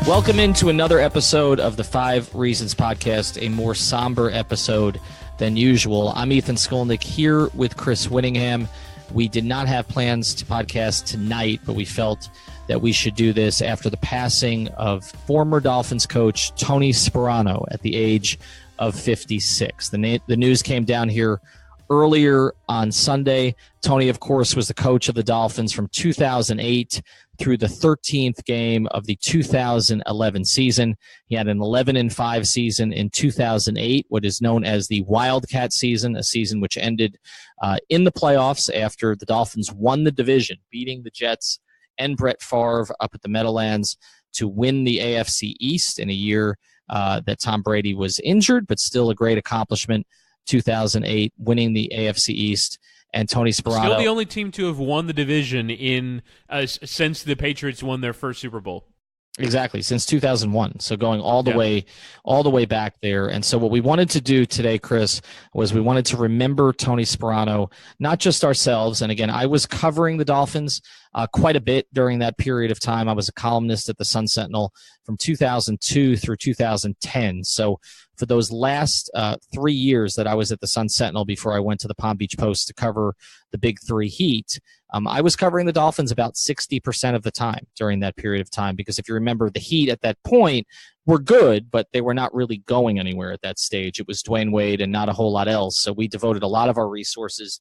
Welcome into another episode of the 5 Reasons Podcast, a more somber episode than usual. I'm Ethan Skolnick here with Chris Whittingham. We did not have plans to podcast tonight, but we felt that we should do this after the passing of former Dolphins coach Tony Sparano at the age of 56. The news came down here earlier on Sunday. Tony, of course, was the coach of the Dolphins from 2008 through the 13th game of the 2011 season. He had an 11-5 season in 2008, what is known as the Wildcat season, a season which ended in the playoffs after the Dolphins won the division, beating the Jets and Brett Favre up at the Meadowlands to win the AFC East in a year that Tom Brady was injured, but still a great accomplishment. 2008, winning the AFC East. And Tony Sparano, still the only team to have won the division since the Patriots won their first Super Bowl. Exactly, since 2001. So going all the way back there. And so what we wanted to do today, Chris, was we wanted to remember Tony Sparano, not just ourselves. And again, I was covering the Dolphins quite a bit during that period of time. I was a columnist at the Sun Sentinel from 2002 through 2010. So for those last 3 years that I was at the Sun Sentinel before I went to the Palm Beach Post to cover the Big Three Heat, I was covering the Dolphins about 60% of the time during that period of time, because if you remember, the Heat at that point were good, but they were not really going anywhere at that stage. It was Dwayne Wade and not a whole lot else. So we devoted a lot of our resources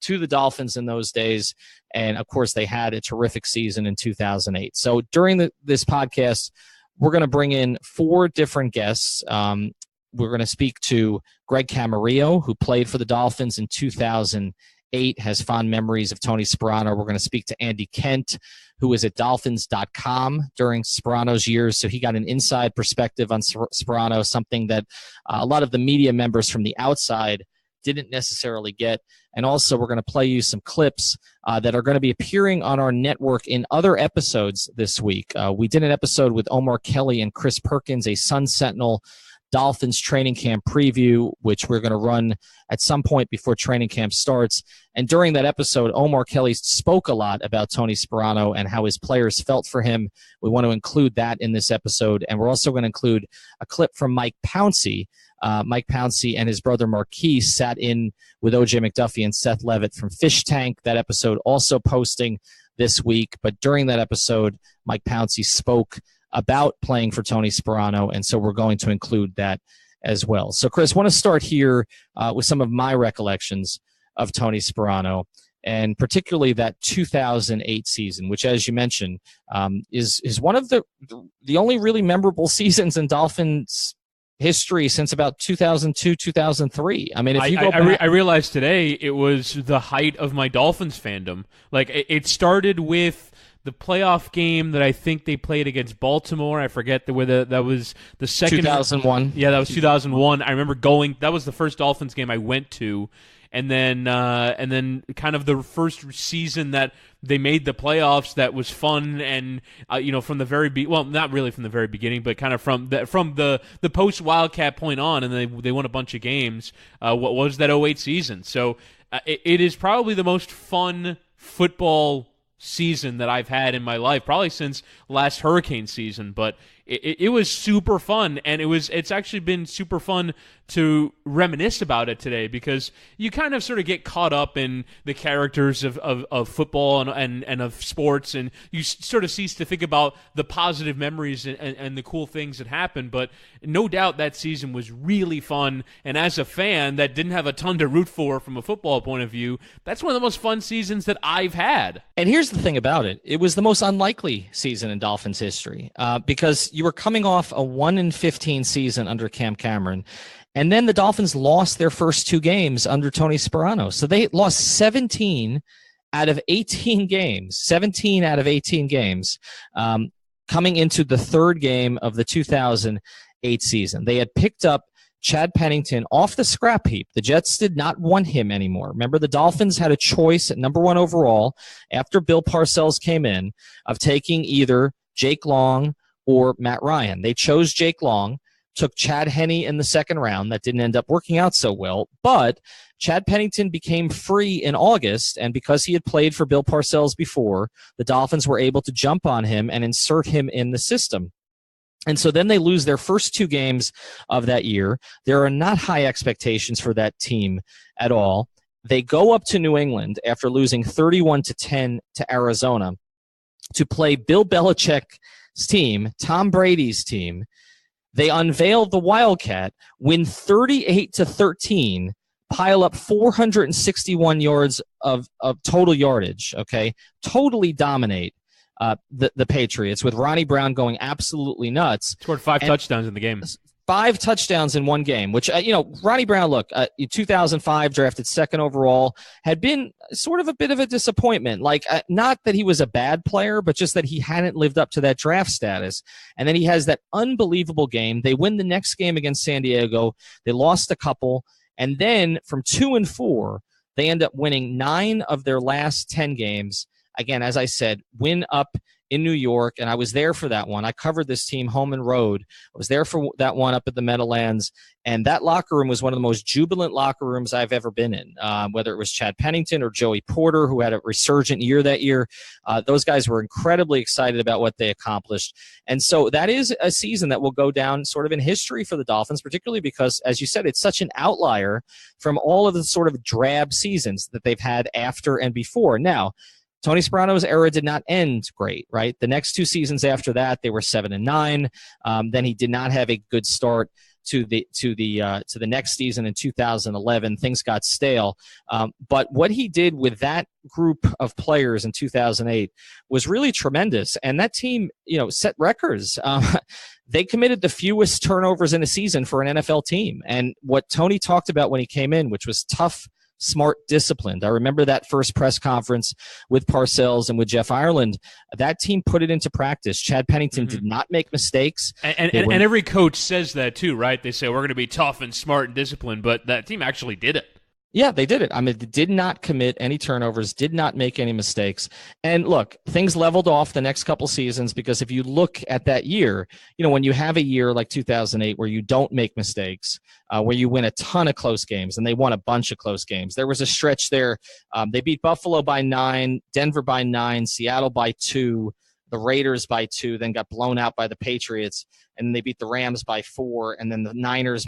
to the Dolphins in those days. And of course, they had a terrific season in 2008. So during this podcast, we're going to bring in 4 different guests. We're going to speak to Greg Camarillo, who played for the Dolphins in 2008, has fond memories of Tony Sparano. We're going to speak to Andy Kent, who was at Dolphins.com during Sparano's years. So he got an inside perspective on Sparano, something that a lot of the media members from the outside didn't necessarily get. And also, we're going to play you some clips that are going to be appearing on our network in other episodes this week. We did an episode with Omar Kelly and Chris Perkins, a Sun Sentinel Dolphins training camp preview, which we're going to run at some point before training camp starts. And during that episode, Omar Kelly spoke a lot about Tony Sparano and how his players felt for him. We want to include that in this episode. And we're also going to include a clip from Mike Pouncey. Mike Pouncey and his brother Marquise sat in with O.J. McDuffie and Seth Levitt from Fish Tank. That episode also posting this week. But during that episode, Mike Pouncey spoke about playing for Tony Sparano, and so we're going to include that as well. So, Chris, I want to start here with some of my recollections of Tony Sparano, and particularly that 2008 season, which, as you mentioned, is one of the only really memorable seasons in Dolphins history since about 2002, 2003. I mean, if you go back, I realized today it was the height of my Dolphins fandom. Like, it started with the playoff game that I think they played against Baltimore. I forget that was the second 2001. Yeah, that was 2001. I remember going. That was the first Dolphins game I went to, and then kind of the first season that they made the playoffs. That was fun, and from the very not really from the very beginning, but kind of from the post Wildcat point on, and they won a bunch of games. What was that 2008 season? So it is probably the most fun football season that I've had in my life, probably since last hurricane season. But it was super fun, and it's actually been super fun to reminisce about it today, because you kind of sort of get caught up in the characters of football and of sports, and you sort of cease to think about the positive memories and the cool things that happened. But no doubt that season was really fun, and as a fan that didn't have a ton to root for from a football point of view, that's one of the most fun seasons that I've had. And here's the thing about it. It was the most unlikely season in Dolphins history because you were coming off a 1-15 season under Cam Cameron, and then the Dolphins lost their first 2 games under Tony Sparano. So they lost 17 out of 18 games, coming into the 3rd game of the 2008 season. They had picked up Chad Pennington off the scrap heap. The Jets did not want him anymore. Remember, the Dolphins had a choice at number 1 overall after Bill Parcells came in of taking either Jake Long or Matt Ryan. They chose Jake Long, took Chad Henne in the 2nd round. That didn't end up working out so well, but Chad Pennington became free in August, and because he had played for Bill Parcells before, the Dolphins were able to jump on him and insert him in the system. And so then they lose their first 2 games of that year. There are not high expectations for that team at all. They go up to New England after losing 31-10 to Arizona to play Bill Belichick's team, Tom Brady's team. They unveil the Wildcat, win 38-13, pile up 461 yards of total yardage, okay? Totally dominate the Patriots, with Ronnie Brown going absolutely nuts. Scored 5 touchdowns in the game. 5 touchdowns in one game, which, Ronnie Brown, look, 2005 drafted 2nd overall, had been sort of a bit of a disappointment. Like, not that he was a bad player, but just that he hadn't lived up to that draft status. And then he has that unbelievable game. They win the next game against San Diego. They lost a couple. And then from 2-4, they end up winning 9 of their last 10 games. Again, as I said, win up in New York, and I was there for that one. I covered this team home and road. I was there for that one up at the Meadowlands, and that locker room was one of the most jubilant locker rooms I've ever been in, whether it was Chad Pennington or Joey Porter, who had a resurgent year that year. Those guys were incredibly excited about what they accomplished. And so that is a season that will go down sort of in history for the Dolphins, particularly because, as you said, it's such an outlier from all of the sort of drab seasons that they've had after and before. Now, Tony Sparano's era did not end great, right? The next 2 seasons after that, they were 7-9. Then he did not have a good start to the next season in 2011. Things got stale. But what he did with that group of players in 2008 was really tremendous. And that team, set records. They committed the fewest turnovers in a season for an NFL team. And what Tony talked about when he came in, which was tough, smart, disciplined. I remember that first press conference with Parcells and with Jeff Ireland. That team put it into practice. Chad Pennington did not make mistakes. And every coach says that too, right? They say, we're going to be tough and smart and disciplined, but that team actually did it. Yeah, they did it. I mean, they did not commit any turnovers, did not make any mistakes. And look, things leveled off the next couple seasons, because if you look at that year, when you have a year like 2008 where you don't make mistakes, where you win a ton of close games, and they won a bunch of close games. There was a stretch there. They beat Buffalo by 9, Denver by 9, Seattle by 2, the Raiders by 2, then got blown out by the Patriots, and they beat the Rams by 4, and then the Niners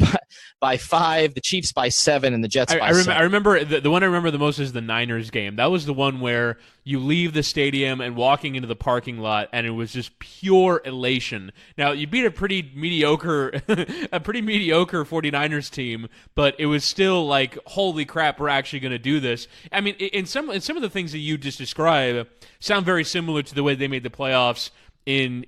by 5, the Chiefs by 7, and the Jets by 7. I remember the one I remember the most is the Niners game. That was the one where you leave the stadium and walking into the parking lot, and it was just pure elation. Now, you beat a pretty mediocre 49ers team, but it was still like, holy crap, we're actually going to do this. I mean, in some of the things that you just described sound very similar to the way they made the playoffs in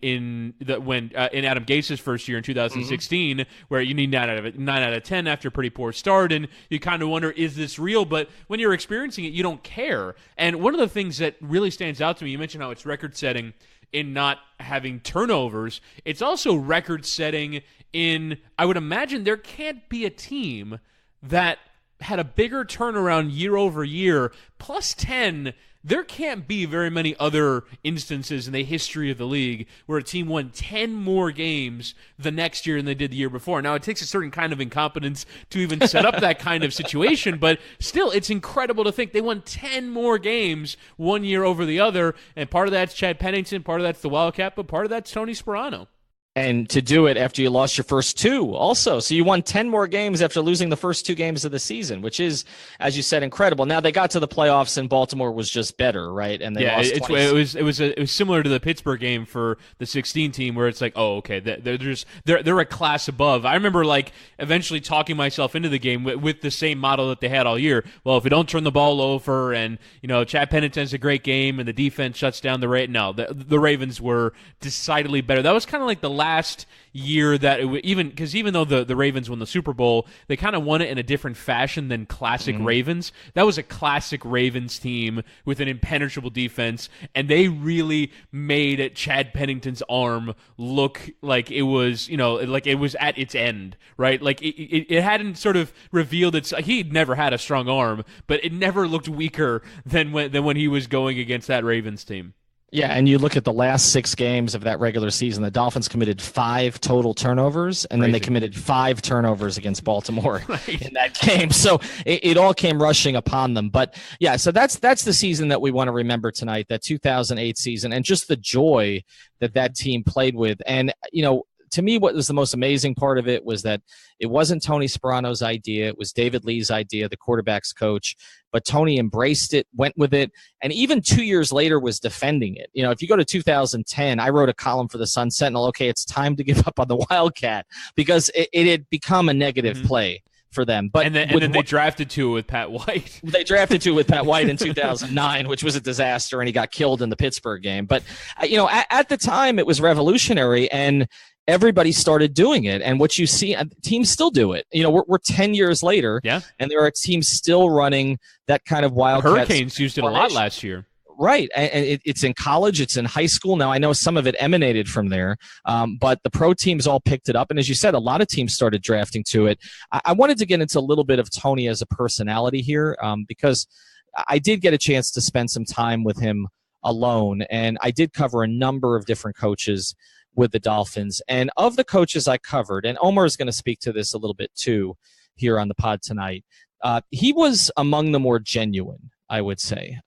Adam Gase's first year in 2016, where you need 9 out of 10 after a pretty poor start, and you kind of wonder, is this real? But when you're experiencing it, you don't care. And one of the things that really stands out to me, you mentioned how it's record-setting in not having turnovers. It's also record-setting in, I would imagine there can't be a team that had a bigger turnaround year over year, plus 10. There can't be very many other instances in the history of the league where a team won 10 more games the next year than they did the year before. Now, it takes a certain kind of incompetence to even set up that kind of situation, but still, it's incredible to think they won 10 more games one year over the other, and part of that's Chad Pennington, part of that's the Wildcat, but part of that's Tony Sparano. And to do it after you lost your first 2 also. So you won 10 more games after losing the first 2 games of the season, which is, as you said, incredible. Now, they got to the playoffs and Baltimore was just better, right? And they lost twice. It was similar to the Pittsburgh game for the 16 team, where it's like, oh, okay, they're a class above. I remember eventually talking myself into the game with the same model that they had all year. Well, if we don't turn the ball over, and Chad Pennington's a great game, and the defense shuts down the Ravens. No, the Ravens were decidedly better. That was kind of like the last year that even though the Ravens won the Super Bowl, they kind of won it in a different fashion than classic Ravens. That was a classic Ravens team with an impenetrable defense, and they really made Chad Pennington's arm look like it was, like it was at its end, right? Like it hadn't sort of revealed he'd never had a strong arm, but it never looked weaker than when he was going against that Ravens team. Yeah, and you look at the last 6 games of that regular season, the Dolphins committed 5 total turnovers, and then they committed 5 turnovers against Baltimore in that game. So it all came rushing upon them. But, yeah, so that's the season that we want to remember tonight, that 2008 season, and just the joy that team played with. And, to me, what was the most amazing part of it was that it wasn't Tony Sparano's idea. It was David Lee's idea, the quarterback's coach. But Tony embraced it, went with it, and even 2 years later was defending it. If you go to 2010, I wrote a column for the Sun Sentinel. Okay, it's time to give up on the Wildcat because it had become a negative play for them. But then they drafted two with Pat White. They drafted two with Pat White in 2009, which was a disaster, and he got killed in the Pittsburgh game. But at the time, it was revolutionary, and everybody started doing it. And what you see, teams still do it. We're 10 years later, and there are teams still running that kind of Wildcat. Hurricanes used it a lot last year. Right. And it's in college. It's in high school. Now, I know some of it emanated from there, but the pro teams all picked it up. And as you said, a lot of teams started drafting to it. I wanted to get into a little bit of Tony as a personality here because I did get a chance to spend some time with him alone, and I did cover a number of different coaches with the Dolphins. And of the coaches I covered, and Omar is going to speak to this a little bit too here on the pod tonight, he was among the more genuine, I would say.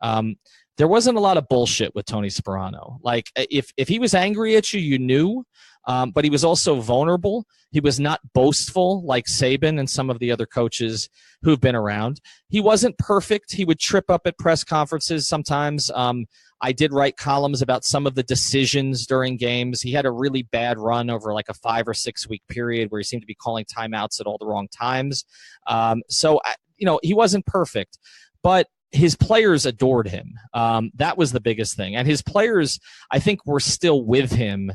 There wasn't a lot of bullshit with Tony Sparano. Like, if he was angry at you, you knew, but he was also vulnerable. He was not boastful like Saban and some of the other coaches who've been around. He wasn't perfect. He would trip up at press conferences sometimes. I did write columns about some of the decisions during games. He had a really bad run over like a 5 or 6 week period where he seemed to be calling timeouts at all the wrong times. He wasn't perfect, but his players adored him. That was the biggest thing. And his players, I think, were still with him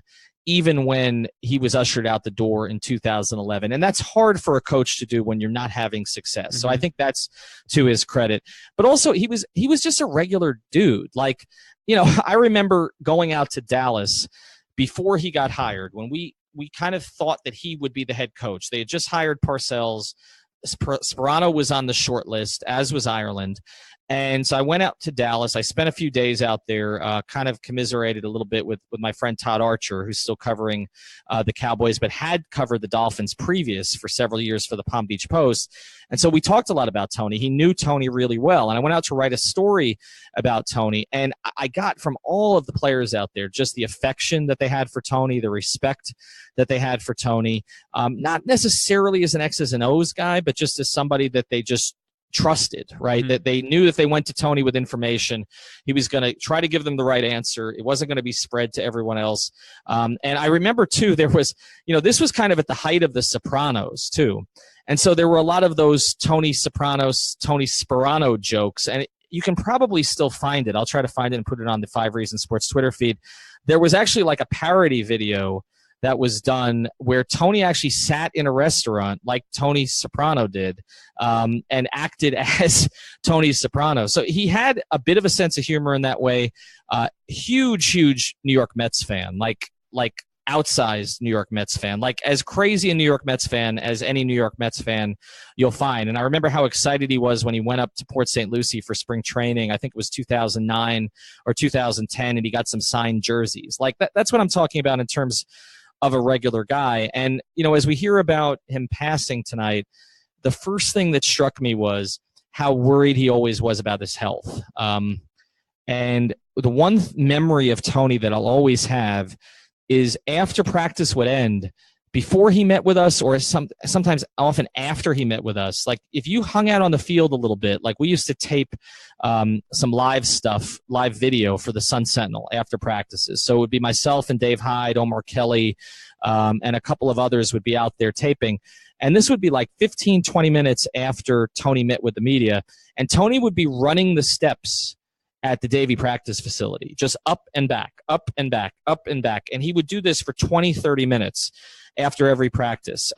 even when he was ushered out the door in 2011. And that's hard for a coach to do when you're not having success. Mm-hmm. So I think that's to his credit. But also, he was just a regular dude. Like, I remember going out to Dallas before he got hired when we kind of thought that he would be the head coach. They had just hired Parcells. Sparano was on the short list, as was Ireland. And so I went out to Dallas. I spent a few days out there, kind of commiserated a little bit with my friend Todd Archer, who's still covering the Cowboys, but had covered the Dolphins previous for several years for the Palm Beach Post. And so we talked a lot about Tony. He knew Tony really well. And I went out to write a story about Tony. And I got from all of the players out there just the affection that they had for Tony, the respect that they had for Tony. Not necessarily as an X's and O's guy, but just as somebody that they just trusted, right? Mm-hmm. That they knew if they went to Tony with information, he was going to try to give them the right answer. It wasn't going to be spread to everyone else. And I remember too, there was, this was kind of at the height of the Sopranos too. And so there were a lot of those Tony Sparano jokes, and you can probably still find it. I'll try to find it and put it on the 5 Reasons Sports Twitter feed. There was actually like a parody video that was done where Tony actually sat in a restaurant like Tony Soprano did, and acted as Tony Soprano. So he had a bit of a sense of humor in that way. Huge New York Mets fan, like outsized New York Mets fan, like as crazy a New York Mets fan as any New York Mets fan you'll find. And I remember how excited he was when he went up to Port St. Lucie for spring training. I think it was 2009 or 2010, and he got some signed jerseys. Like that's what I'm talking about in terms of a regular guy. And, as we hear about him passing tonight, the first thing that struck me was how worried he always was about his health. And the one memory of Tony that I'll always have is after practice would end, before he met with us, or sometimes often after he met with us, like if you hung out on the field a little bit, like we used to tape some live video for the Sun Sentinel after practices. So it would be myself and Dave Hyde, Omar Kelly, and a couple of others would be out there taping. And this would be like 15, 20 minutes after Tony met with the media. And Tony would be running the steps at the Davie practice facility, just up and back, up and back, up and back. And he would do this for 20, 30 minutes after every practice.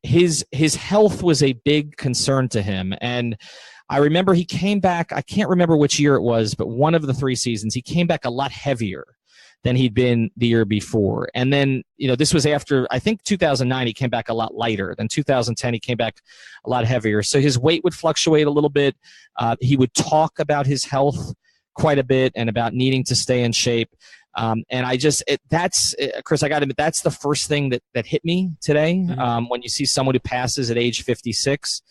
His health was a big concern to him. And I remember he came back, I can't remember which year it was, but one of the 3 seasons, he came back a lot heavier than he'd been the year before. And then, this was after, I think 2009, he came back a lot lighter. Then 2010, he came back a lot heavier. So his weight would fluctuate a little bit. He would talk about his health quite a bit and about needing to stay in shape. And Chris, I got to admit, that's the first thing that hit me today. Mm-hmm. When you see someone who passes at age 56,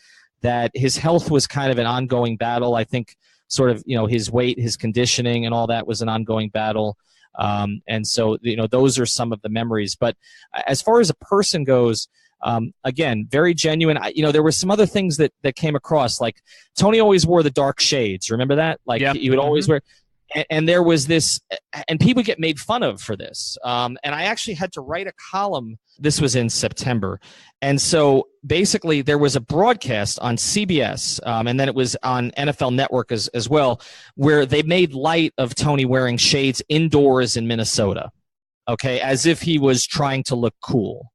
that his health was kind of an ongoing battle. I think sort of, his weight, his conditioning and all that was an ongoing battle. And so, those are some of the memories. But as far as a person goes, again, very genuine. There were some other things that came across. Like Tony always wore the dark shades. Remember that? Like he would always wear. And there was this, and people get made fun of for this. And I actually had to write a column. This was in September. And so basically there was a broadcast on CBS, and then it was on NFL Network as well, where they made light of Tony wearing shades indoors in Minnesota, okay, as if he was trying to look cool.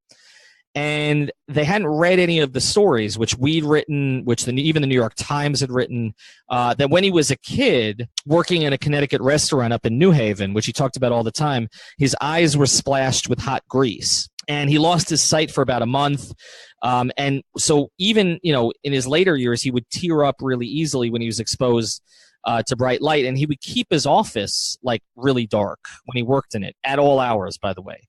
And they hadn't read any of the stories, which we'd written, even the New York Times had written, that when he was a kid working in a Connecticut restaurant up in New Haven, which he talked about all the time, his eyes were splashed with hot grease. And he lost his sight for about a month. And so even, in his later years, he would tear up really easily when he was exposed to bright light. And he would keep his office like really dark when he worked in it, at all hours, by the way.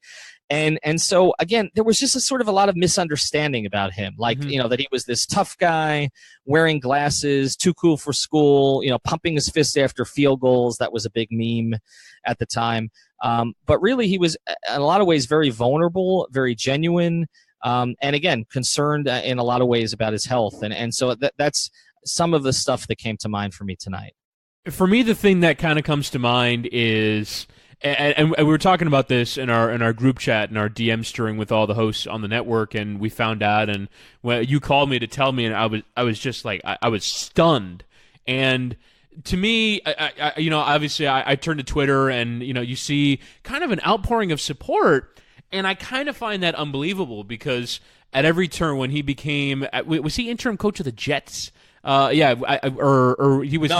And so, again, there was just a lot of misunderstanding about him, like, that he was this tough guy wearing glasses, too cool for school, pumping his fist after field goals. That was a big meme at the time. But really, he was, in a lot of ways, very vulnerable, very genuine, and, again, concerned in a lot of ways about his health. And so that's some of the stuff that came to mind for me tonight. For me, the thing that kind of comes to mind is... And we were talking about this in our group chat and our DM string with all the hosts on the network, and we found out. And when you called me to tell me, and I was just like I was stunned. And to me, obviously I turned to Twitter, and you see kind of an outpouring of support, and I kind of find that unbelievable because at every turn when he became was he interim coach of the Jets? Or he was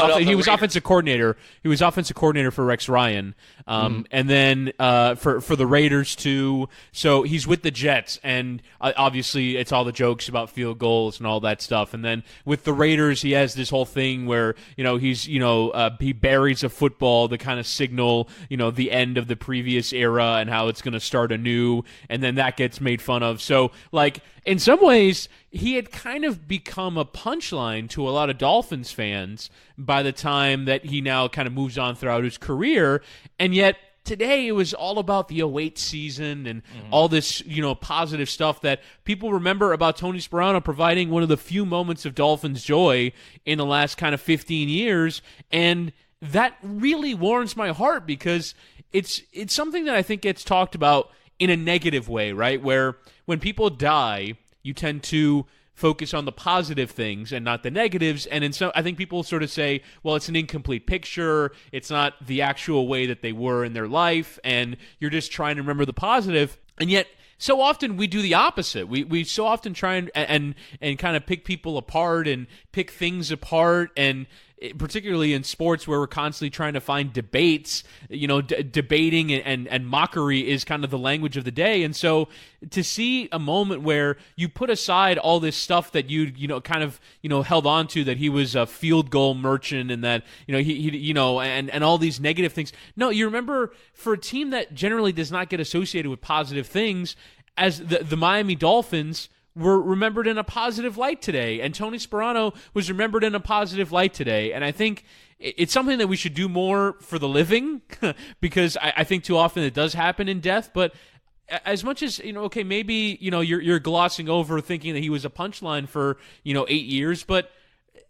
offensive coordinator. He was offensive coordinator for Rex Ryan, and then for the Raiders too. So he's with the Jets, and obviously it's all the jokes about field goals and all that stuff. And then with the Raiders, he has this whole thing where he buries a football to kind of signal the end of the previous era and how it's going to start anew, and then that gets made fun of. So like in some ways, he had kind of become a punchline to a lot of Dolphins fans by the time that he now kind of moves on throughout his career. And yet today it was all about the 08 season and all this, positive stuff that people remember about Tony Sparano providing one of the few moments of Dolphins joy in the last kind of 15 years. And that really warms my heart because it's something that I think gets talked about in a negative way, right? Where when people die, you tend to focus on the positive things and not the negatives. And I think people sort of say, well, it's an incomplete picture. It's not the actual way that they were in their life. And you're just trying to remember the positive. And yet, so often we do the opposite. We so often try and kind of pick people apart and pick things apart, and particularly in sports where we're constantly trying to find debates, debating and mockery is kind of the language of the day. And so to see a moment where you put aside all this stuff that you held on to, that he was a field goal merchant and that, and all these negative things. No, you remember, for a team that generally does not get associated with positive things, as the Miami Dolphins were remembered in a positive light today, and Tony Sparano was remembered in a positive light today. And I think it's something that we should do more for the living because I think too often it does happen in death. But as much as, maybe, you're glossing over thinking that he was a punchline for, 8 years, but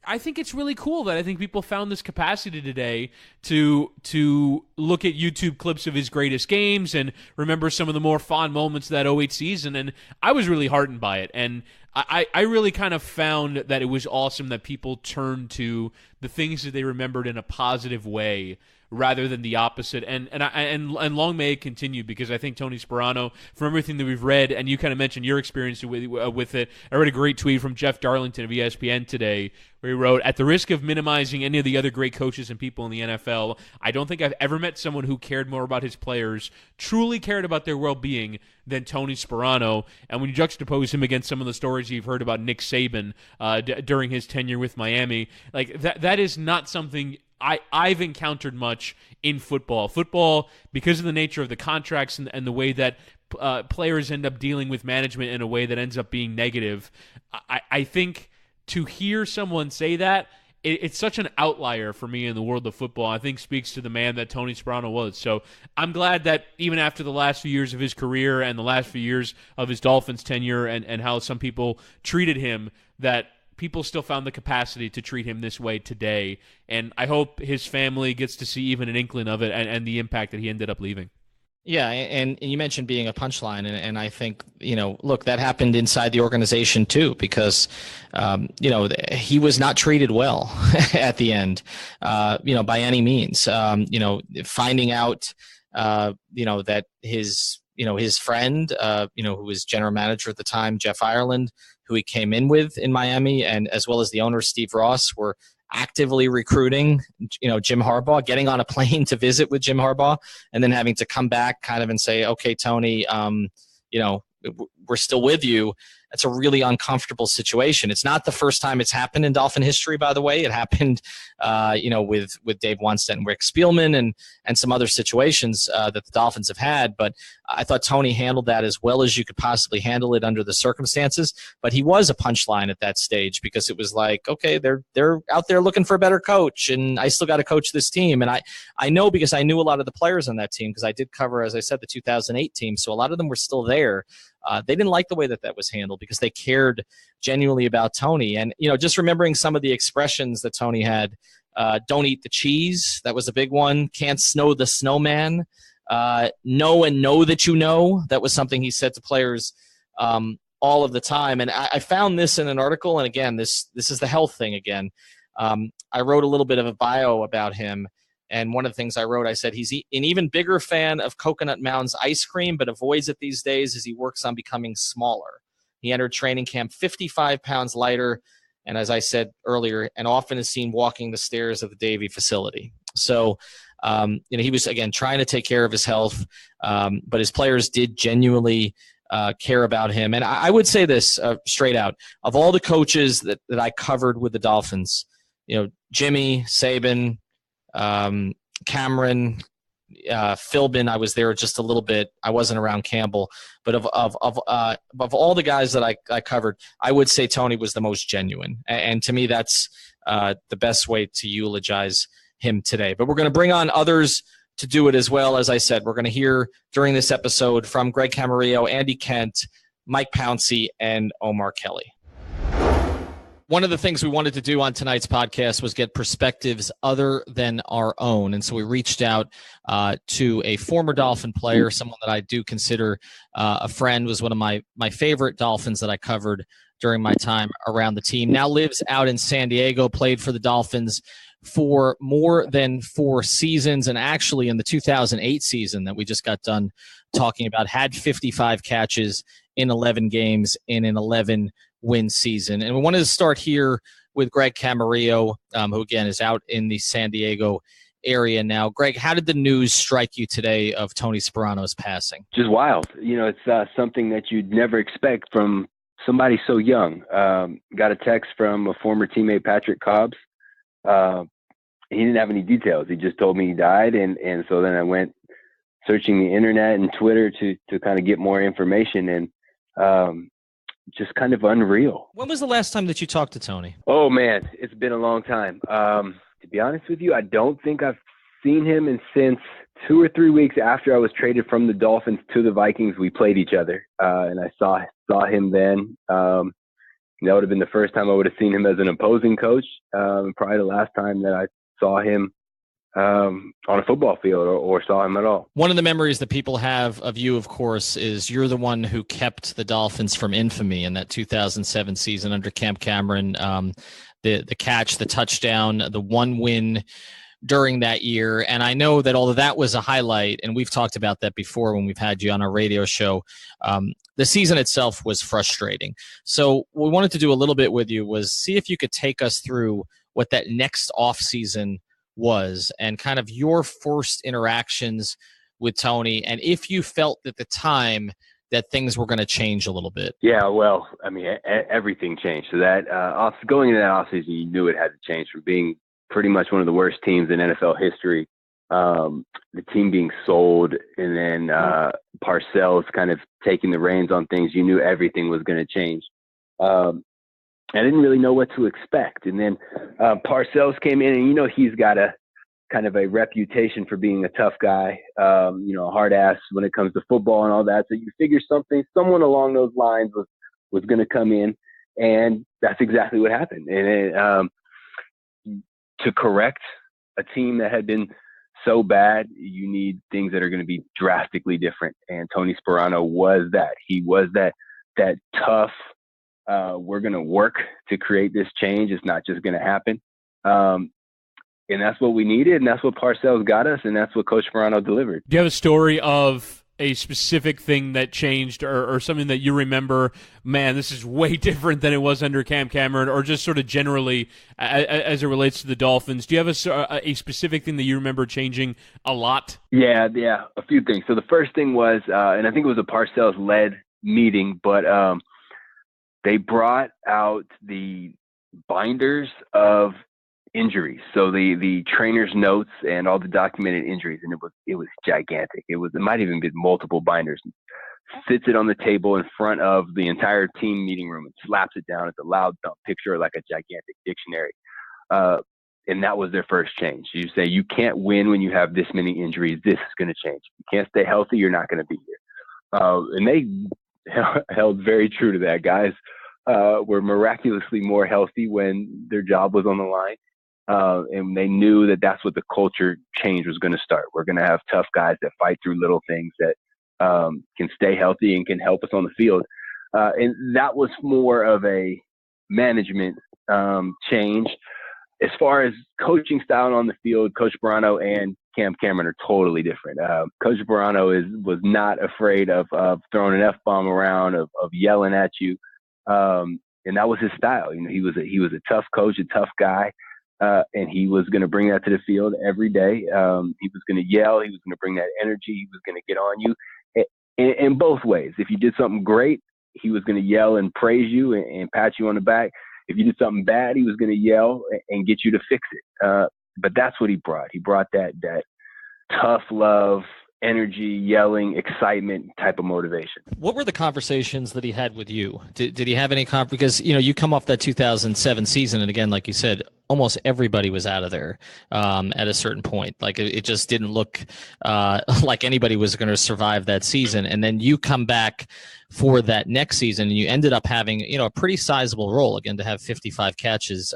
I think it's really cool that I think people found this capacity today to look at YouTube clips of his greatest games and remember some of the more fond moments of that 08 season. And I was really heartened by it. And I really kind of found that it was awesome that people turned to the things that they remembered in a positive way rather than the opposite. And long may it continue, because I think Tony Sparano, from everything that we've read, and you kind of mentioned your experience with it, I read a great tweet from Jeff Darlington of ESPN today where he wrote, "At the risk of minimizing any of the other great coaches and people in the NFL, I don't think I've ever met someone who cared more about his players, truly cared about their well-being, than Tony Sparano." And when you juxtapose him against some of the stories you've heard about Nick Saban during his tenure with Miami, like that is not something I've encountered much in football. Football, because of the nature of the contracts and the way that players end up dealing with management in a way that ends up being negative, I think to hear someone say that it's such an outlier for me in the world of football. I think speaks to the man that Tony Sparano was. So I'm glad that even after the last few years of his career and the last few years of his Dolphins tenure and how some people treated him, that people still found the capacity to treat him this way today. And I hope his family gets to see even an inkling of it and the impact that he ended up leaving. Yeah, and you mentioned being a punchline, and I think, look, that happened inside the organization too, because, he was not treated well at the end, by any means. Finding out, that his friend, who was general manager at the time, Jeff Ireland, who he came in with in Miami, and as well as the owner, Steve Ross, were actively recruiting, Jim Harbaugh, getting on a plane to visit with Jim Harbaugh, and then having to come back kind of and say, okay, Tony, we're still with you. That's a really uncomfortable situation. It's not the first time it's happened in Dolphin history, by the way. It happened, with Dave Wannstedt and Rick Spielman and some other situations that the Dolphins have had. But I thought Tony handled that as well as you could possibly handle it under the circumstances. But he was a punchline at that stage, because it was like, okay, they're out there looking for a better coach, and I still got to coach this team. And I know, because I knew a lot of the players on that team, because I did cover, as I said, the 2008 team. So a lot of them were still there. They didn't like the way that was handled, because they cared genuinely about Tony. And, just remembering some of the expressions that Tony had, don't eat the cheese. That was a big one. Can't snow the snowman. Know and know that you know. That was something he said to players all of the time. And I found this in an article. And again, this is the health thing again. I wrote a little bit of a bio about him. And one of the things I wrote, I said he's an even bigger fan of Coconut Mounds ice cream, but avoids it these days as he works on becoming smaller. He entered training camp 55 pounds lighter, and as I said earlier, and often is seen walking the stairs of the Davie facility. So, he was, again, trying to take care of his health, but his players did genuinely care about him. And I would say this straight out. Of all the coaches that I covered with the Dolphins, Jimmy, Saban, Cameron, Philbin, I was there just a little bit. I wasn't around Campbell, but of all the guys that I covered, I would say Tony was the most genuine. And to me, that's the best way to eulogize him today. But we're going to bring on others to do it as well. As I said, we're going to hear during this episode from Greg Camarillo, Andy Kent, Mike Pouncey, and Omar Kelly. One of the things we wanted to do on tonight's podcast was get perspectives other than our own. And so we reached out to a former Dolphin player, someone that I do consider a friend, was one of my favorite Dolphins that I covered during my time around the team. Now lives out in San Diego, played for the Dolphins for more than 4 seasons. And actually in the 2008 season that we just got done talking about, had 55 catches in 11 games in an 11-win season. And we wanted to start here with Greg Camarillo, who, again, is out in the San Diego area now. Greg, how did the news strike you today of Tony Sparano's passing? Just wild. It's something that you'd never expect from somebody so young. Got a text from a former teammate, Patrick Cobbs. He didn't have any details. He just told me he died. And so then I went searching the internet and Twitter to kind of get more information. And just kind of unreal. When was the last time that you talked to Tony? Oh, man, it's been a long time. To be honest with you, I don't think I've seen him since 2 or 3 weeks after I was traded from the Dolphins to the Vikings. We played each other, and I saw him then. That would have been the first time I would have seen him as an opposing coach, probably the last time that I saw him on a football field or saw him at all. One of the memories that people have of you, of course, is you're the one who kept the Dolphins from infamy in that 2007 season under Camp Cameron. The catch, the touchdown, the 1 win during that year. And I know that although that was a highlight, and we've talked about that before when we've had you on our radio show, the season itself was frustrating. So what we wanted to do a little bit with you was see if you could take us through what that next offseason was and kind of your first interactions with Tony, and if you felt at the time that things were going to change a little bit. Yeah, well, I mean, everything changed. So that going into that offseason, you knew it had to change from being pretty much one of the worst teams in NFL history, the team being sold, and then Parcells kind of taking the reins on things. You knew everything was going to change. I didn't really know what to expect. And then Parcells came in, and he's got a kind of a reputation for being a tough guy, a hard ass when it comes to football and all that. So you figure someone along those lines was going to come in, and that's exactly what happened. And to correct a team that had been so bad, you need things that are going to be drastically different. And Tony Sparano was that. He was that tough. We're going to work to create this change. It's not just going to happen. And that's what we needed, and that's what Parcells got us, and that's what Coach Sparano delivered. Do you have a story of a specific thing that changed or something that you remember, man, this is way different than it was under Cam Cameron, or just sort of generally as it relates to the Dolphins? Do you have a specific thing that you remember changing a lot? Yeah, a few things. So the first thing was, and I think it was a Parcells-led meeting, but they brought out the binders of injuries. So the trainer's notes and all the documented injuries, and it was gigantic. It might even be multiple binders. Sits it on the table in front of the entire team meeting room and slaps it down. It's a loud thump. Picture like a gigantic dictionary. And that was their first change. You say you can't win when you have this many injuries. This is going to change. You can't stay healthy. You're not going to be here. And they held very true to that. Guys were miraculously more healthy when their job was on the line. And they knew that that's what the culture change was going to start. We're going to have tough guys that fight through little things, that can stay healthy and can help us on the field. And that was more of a management change. As far as coaching style on the field, Coach Sparano and Cam Cameron are totally different. Coach Sparano was not afraid of throwing an F-bomb around, of yelling at you. And that was his style. He was a tough coach, a tough guy. And he was going to bring that to the field every day. He was going to yell. He was going to bring that energy. He was going to get on you in both ways. If you did something great, he was going to yell and praise you and pat you on the back. If you did something bad, he was going to yell and get you to fix it. But that's what he brought. He brought that tough love, energy, yelling, excitement type of motivation. What were the conversations that he had with you? Did he have any because you come off that 2007 season, and again, like you said, almost everybody was out of there at a certain point. Like it just didn't look like anybody was going to survive that season. And then you come back for that next season, and you ended up having a pretty sizable role again to have 55 catches.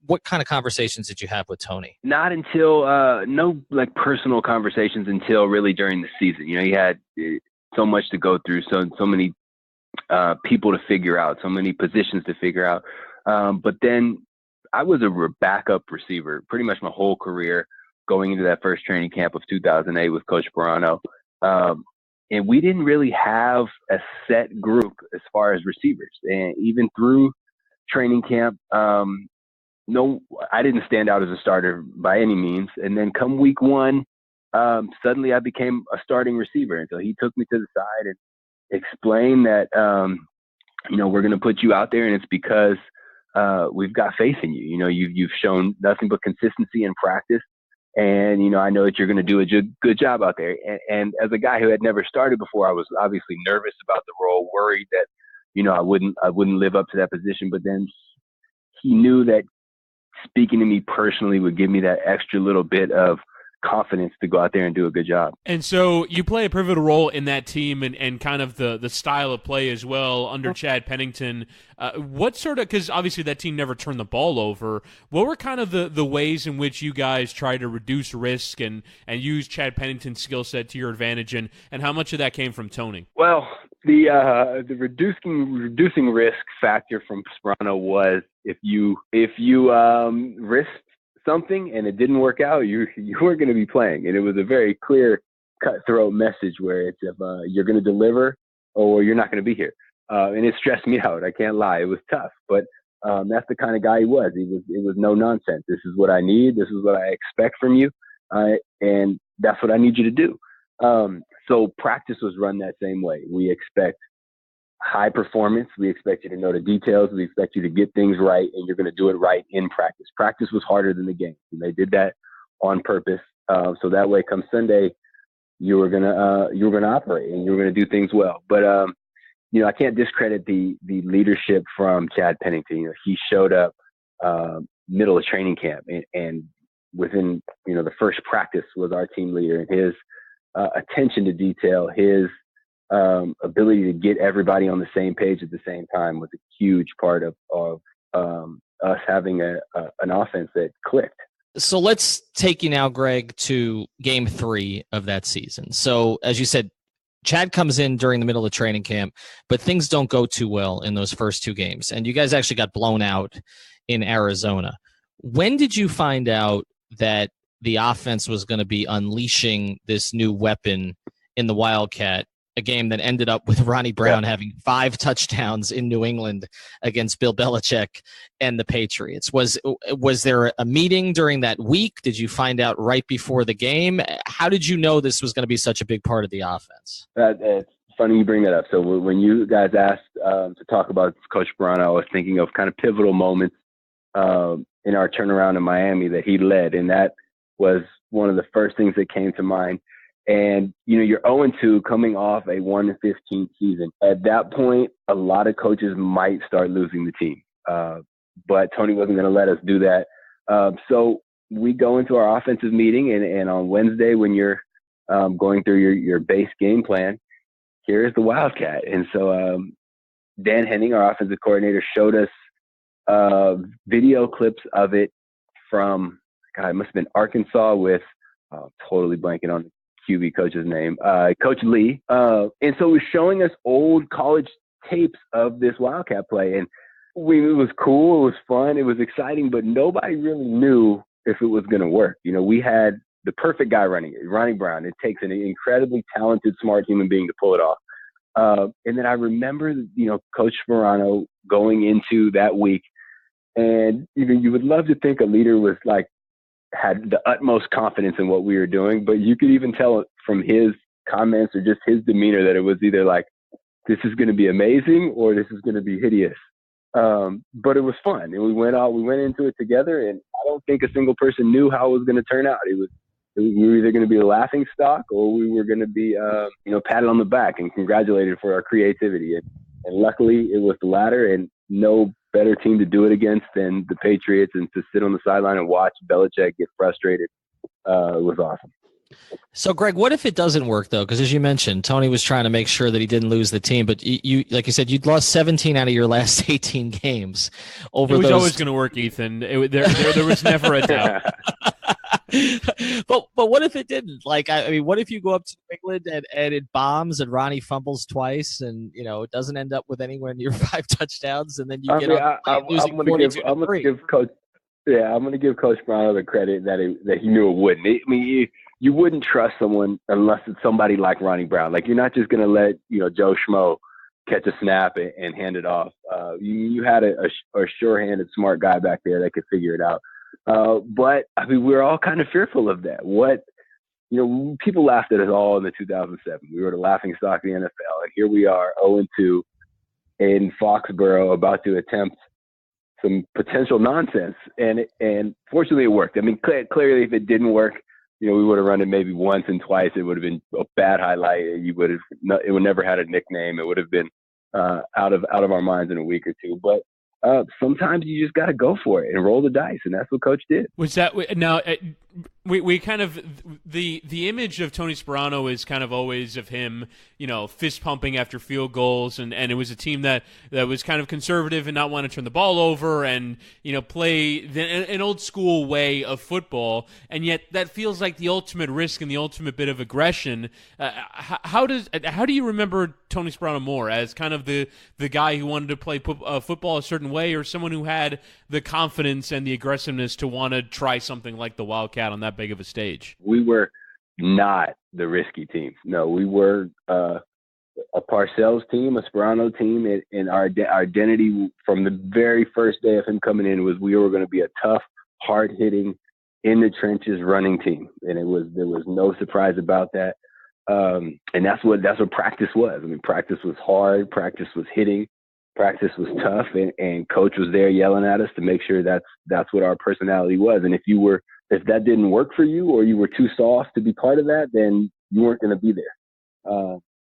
What kind of conversations did you have with Tony? Not until no personal conversations until really during the season. He had so much to go through, so many people to figure out, so many positions to figure out. But then I was a backup receiver pretty much my whole career, going into that first training camp of 2008 with Coach Sparano. And we didn't really have a set group as far as receivers. And even through training camp, no, I didn't stand out as a starter by any means. And then come week one, suddenly I became a starting receiver. And so he took me to the side and explained that, we're going to put you out there, and it's because we've got faith in you. You've shown nothing but consistency in practice. And, I know that you're going to do a good job out there. And as a guy who had never started before, I was obviously nervous about the role, worried that, I wouldn't live up to that position. But then he knew that speaking to me personally would give me that extra little bit of confidence to go out there and do a good job. And so you play a pivotal role in that team and kind of the style of play as well under Chad Pennington. What sort of, because obviously that team never turned the ball over, what were kind of the ways in which you guys try to reduce risk and use Chad Pennington's skill set to your advantage, and how much of that came from Tony? Well, the reducing risk factor from Sparano was if you risked something and it didn't work out, you weren't going to be playing. And it was a very clear, cutthroat message where it's you're going to deliver or you're not going to be here. And it stressed me out. I can't lie. It was tough, but that's the kind of guy he was. It was no nonsense. This is what I need. This is what I expect from you. And that's what I need you to do. So practice was run that same way. We expect high performance. We expect you to know the details. We expect you to get things right, and you're going to do it right in practice. Practice was harder than the game, and they did that on purpose. So that way, come Sunday, you were gonna operate and you were gonna do things well. But I can't discredit the leadership from Chad Pennington. He showed up middle of training camp, and within the first practice was our team leader, and his attention to detail, his ability to get everybody on the same page at the same time was a huge part of us having an offense that clicked. So let's take you now, Greg, to game 3 of that season. So as you said, Chad comes in during the middle of training camp, but things don't go too well in those first 2 games. And you guys actually got blown out in Arizona. When did you find out that the offense was going to be unleashing this new weapon in the Wildcat, a game that ended up with Ronnie Brown having 5 touchdowns in New England against Bill Belichick and the Patriots? Was there a meeting during that week? Did you find out right before the game? How did you know this was going to be such a big part of the offense? It's funny you bring that up. So when you guys asked to talk about Coach Sparano, I was thinking of kind of pivotal moments in our turnaround in Miami that he led, and that was one of the first things that came to mind. And, you're 0-2 coming off a 1-15 season. At that point, a lot of coaches might start losing the team. But Tony wasn't going to let us do that. So we go into our offensive meeting, and on Wednesday, when you're going through your base game plan, here's the Wildcat. And so Dan Henning, our offensive coordinator, showed us video clips of it from, it must have been Arkansas with, totally blanking on QB coach's name, Coach Lee. And so he was showing us old college tapes of this Wildcat play. And it was cool. It was fun. It was exciting, but nobody really knew if it was going to work. We had the perfect guy running it, Ronnie Brown. It takes an incredibly talented, smart human being to pull it off. And then I remember, Coach Sparano going into that week, and you would love to think a leader was had the utmost confidence in what we were doing, but you could even tell from his comments or just his demeanor that it was either this is going to be amazing or this is going to be hideous. But it was fun, and we went into it together, and I don't think a single person knew how it was going to turn out. We were either going to be a laughing stock or we were going to be, patted on the back and congratulated for our creativity. And luckily it was the latter, and no better team to do it against than the Patriots, and to sit on the sideline and watch Belichick get frustrated was awesome. So, Greg, what if it doesn't work, though? Because as you mentioned, Tony was trying to make sure that he didn't lose the team, but you like you said, you'd lost 17 out of your last 18 games. It was always going to work, Ethan. There was never a doubt. But what if it didn't? What if you go up to England and it bombs and Ronnie fumbles twice, and it doesn't end up with anywhere near 5 touchdowns, and then you losing 42-3? I'm going to give Coach Sparano the credit that he knew it wouldn't. You wouldn't trust someone unless it's somebody like Ronnie Brown. You're not just going to let Joe Schmo catch a snap and hand it off. You had a sure-handed, smart guy back there that could figure it out. But we're all kind of fearful of that. People laughed at us all in the 2007. We were the laughing stock of the NFL, and here we are, 0-2 in Foxborough, about to attempt some potential nonsense. And fortunately, it worked. Clearly, if it didn't work, we would have run it maybe once and twice. It would have been a bad highlight. It would never had a nickname. It would have been out of our minds in a week or two. But sometimes you just got to go for it and roll the dice, and that's what Coach did. Was that now? We kind of the image of Tony Sparano is kind of always of him, fist pumping after field goals, and it was a team that was kind of conservative and not want to turn the ball over and play an old school way of football, and yet that feels like the ultimate risk and the ultimate bit of aggression. How do you remember Tony Sparano more, as kind of the guy who wanted to play football a certain way, or someone who had the confidence and the aggressiveness to want to try something like the Wildcat on that big of a stage? We were not the risky team. No, we were a Parcells team, a Sparano team, and our identity from the very first day of him coming in was we were going to be a tough, hard-hitting, in the trenches running team, and there was no surprise about that. And that's what practice was. Practice was hard, practice was hitting, practice was tough, and Coach was there yelling at us to make sure that's what our personality was. And if that didn't work for you, or you were too soft to be part of that, then you weren't going to be there.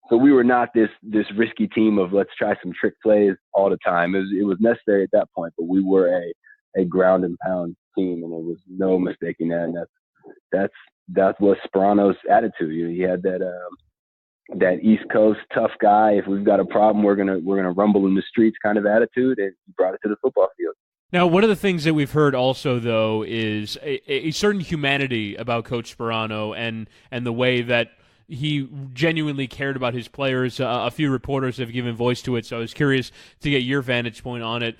So we were not this risky team of let's try some trick plays all the time. It was necessary at that point, but we were a ground and pound team, and there was no mistaking that. And that was Sparano's attitude. He had that East Coast tough guy. If we've got a problem, we're gonna rumble in the streets kind of attitude, and he brought it to the football field. Now, one of the things that we've heard also, though, is a certain humanity about Coach Sparano and the way that he genuinely cared about his players. A few reporters have given voice to it, so I was curious to get your vantage point on it.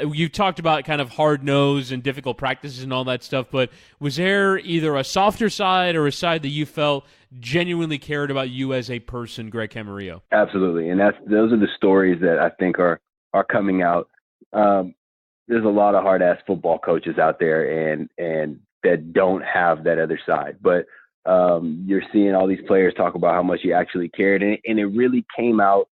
You talked about kind of hard nose and difficult practices and all that stuff, but was there either a softer side or a side that you felt genuinely cared about you as a person, Greg Camarillo? Absolutely, and those are the stories that I think are coming out. There's a lot of hard-ass football coaches out there and that don't have that other side, but you're seeing all these players talk about how much he actually cared, and it really came out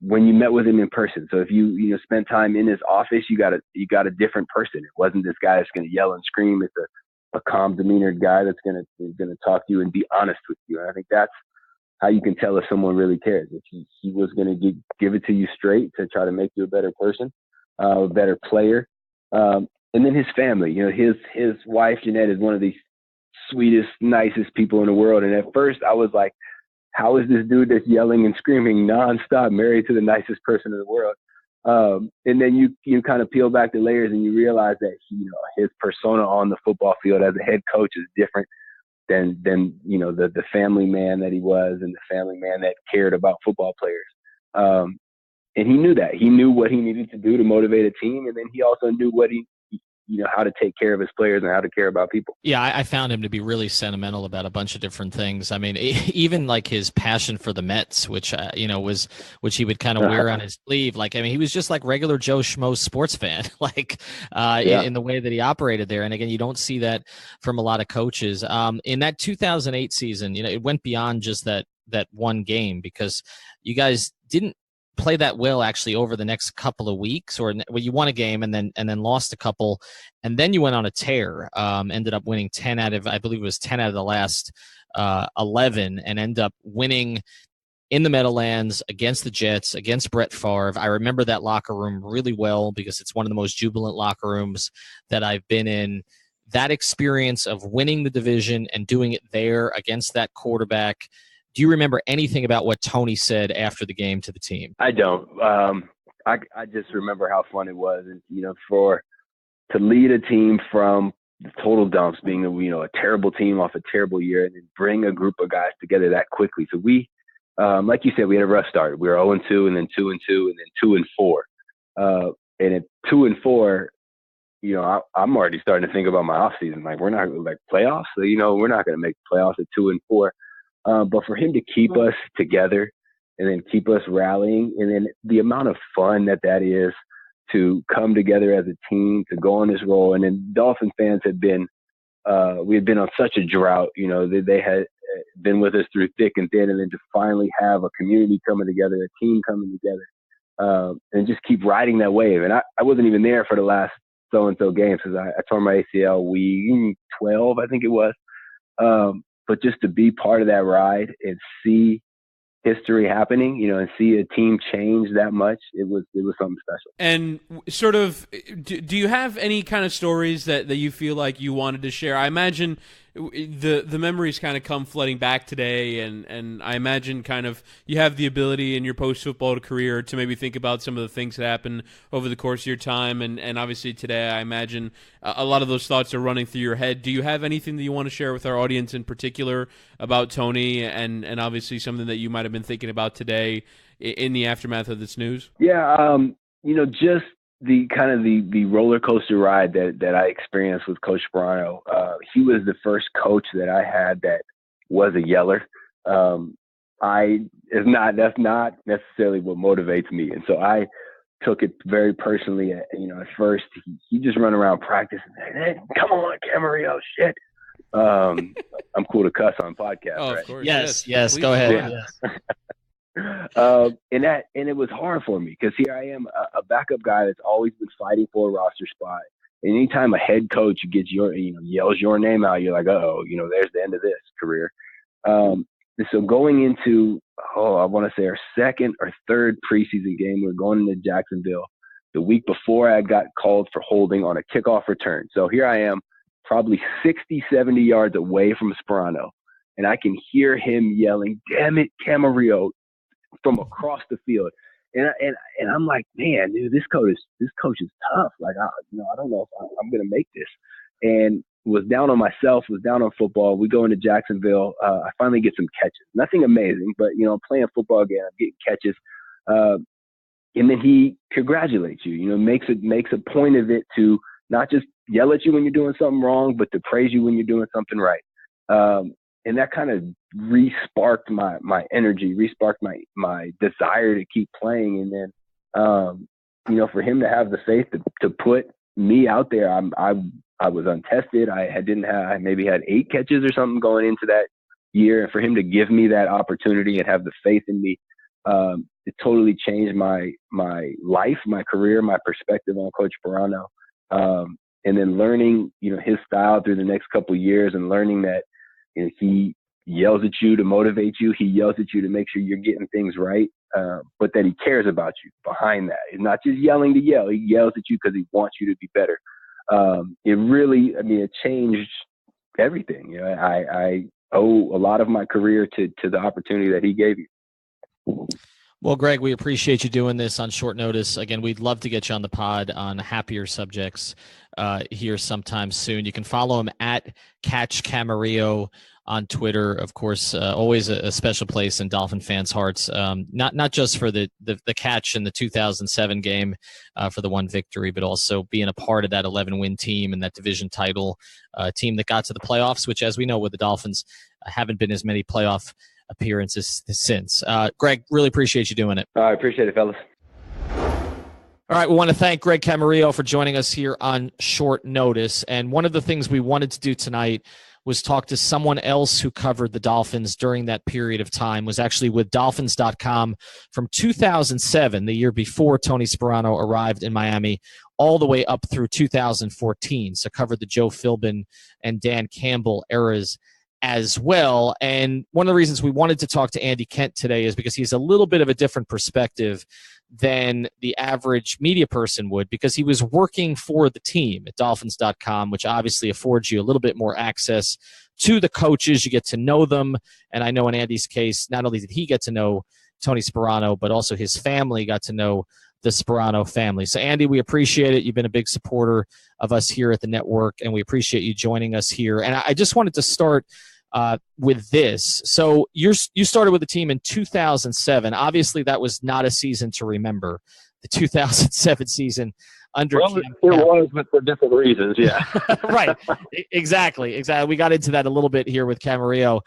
when you met with him in person. So if you spent time in his office, you got a different person. It wasn't this guy that's going to yell and scream. It's a calm, demeanored guy that's going to talk to you and be honest with you. And I think that's how you can tell if someone really cares. If he was going to give it to you straight to try to make you a better person, a better player, and then his family. His wife Jeanette is one of the sweetest, nicest people in the world. And at first I was like, how is this dude that's yelling and screaming nonstop married to the nicest person in the world? And then you kind of peel back the layers and you realize that his persona on the football field as a head coach is different than the family man that he was and the family man that cared about football players. And he knew that. He knew what he needed to do to motivate a team, and then he also knew how to take care of his players and how to care about people. Yeah, I found him to be really sentimental about a bunch of different things. I mean, even like his passion for the Mets, which he would kind of wear on his sleeve. Like, I mean, he was just like regular Joe Schmo sports fan, in the way that he operated there. And again, you don't see that from a lot of coaches. In that 2008 season, it went beyond just that one game, because you guys didn't play that well actually over the next couple of weeks, or you won a game and then lost a couple, and then you went on a tear, ended up winning 10 out of the last 11, and end up winning in the Meadowlands against the Jets, against Brett Favre. I remember that locker room really well because it's one of the most jubilant locker rooms that I've been in. That experience of winning the division and doing it there against that quarterback. Do you remember anything about what Tony said after the game to the team? I don't. I just remember how fun it was, and to lead a team from the total dumps, being a terrible team off a terrible year, and then bring a group of guys together that quickly. So we, like you said, we had a rough start. We were 0-2, and then 2-2, and then 2-4. And at 2-4, I'm already starting to think about my off season. Like, we're not like playoffs. So we're not going to make the playoffs at 2-4. But for him to keep us together and then keep us rallying, and then the amount of fun that is to come together as a team, to go on this roll. And then Dolphin fans we had been on such a drought, they had been with us through thick and thin, and then to finally have a community coming together, a team coming together, and just keep riding that wave. And I wasn't even there for the last so-and-so games because I tore my ACL week 12, I think it was. But just to be part of that ride and see history happening, and see a team change that much, it was something special. And sort of, do you have any kind of stories that you feel like you wanted to share? I imagine the memories kind of come flooding back today, and I imagine kind of you have the ability in your post-football career to maybe think about some of the things that happened over the course of your time, and obviously today I imagine a lot of those thoughts are running through your head. Do you have anything that you want to share with our audience in particular about Tony, and obviously something that you might have been thinking about today in the aftermath of this news? Yeah, just the kind of the roller coaster ride that I experienced with Coach Sparano. He was the first coach that I had that was a yeller. That's not necessarily what motivates me, and so I took it very personally. At first he just run around practice and say, "Hey, come on, Camarillo, shit." I'm cool to cuss on podcasts, oh, right? Of course. Yes, go ahead. Yeah. Yes. And it was hard for me because here I am, a backup guy that's always been fighting for a roster spot. And anytime a head coach gets yells your name out, you're like, there's the end of this career. And so going into I want to say our second or third preseason game. We were going into Jacksonville. The week before, I got called for holding on a kickoff return. So here I am, probably 60, 70 yards away from Sparano, and I can hear him yelling, "Damn it, Camarillo," from across the field. And I'm like, man, dude, this coach is tough. Like, I don't know if I'm going to make this. And was down on myself, was down on football. We go into Jacksonville. I finally get some catches. Nothing amazing, but, I'm playing football again. I'm getting catches. And then he congratulates you, makes a point of it to not just yell at you when you're doing something wrong, but to praise you when you're doing something right. And that kind of re-sparked my energy, re-sparked my desire to keep playing. And then, for him to have the faith to put me out there, I was untested. I maybe had 8 catches or something going into that year. And for him to give me that opportunity and have the faith in me, it totally changed my life, my career, my perspective on Coach Sparano. And then learning, his style through the next couple of years, and learning that he yells at you to motivate you. He yells at you to make sure you're getting things right, but that he cares about you behind that. He's not just yelling to yell. He yells at you because he wants you to be better. It really, it changed everything. I owe a lot of my career to the opportunity that he gave you. Well, Greg, we appreciate you doing this on short notice. Again, we'd love to get you on the pod on happier subjects here sometime soon. You can follow him at Catch Camarillo on Twitter. Of course, always a special place in Dolphin fans' hearts, not just for the catch in the 2007 game for the one victory, but also being a part of that 11-win team and that division title team that got to the playoffs, which, as we know, with the Dolphins, haven't been as many playoff appearances since. Greg, really appreciate you doing it. I appreciate it, fellas. All right, we want to thank Greg Camarillo for joining us here on short notice. And one of the things we wanted to do tonight was talk to someone else who covered the Dolphins during that period of time, was actually with Dolphins.com from 2007, the year before Tony Sparano arrived in Miami, all the way up through 2014. So covered the Joe Philbin and Dan Campbell eras as well. And one of the reasons we wanted to talk to Andy Kent today is because he's a little bit of a different perspective than the average media person would, because he was working for the team at Dolphins.com, which obviously affords you a little bit more access to the coaches. You get to know them. And I know in Andy's case, not only did he get to know Tony Sparano, but also his family got to know the Sparano family. So, Andy, we appreciate it. You've been a big supporter of us here at the network, and we appreciate you joining us here. And I just wanted to start with this. So you started with the team in 2007. Obviously, that was not a season to remember, the 2007 season under Cam. It was, but for different reasons, yeah. Right. Exactly. We got into that a little bit here with Camarillo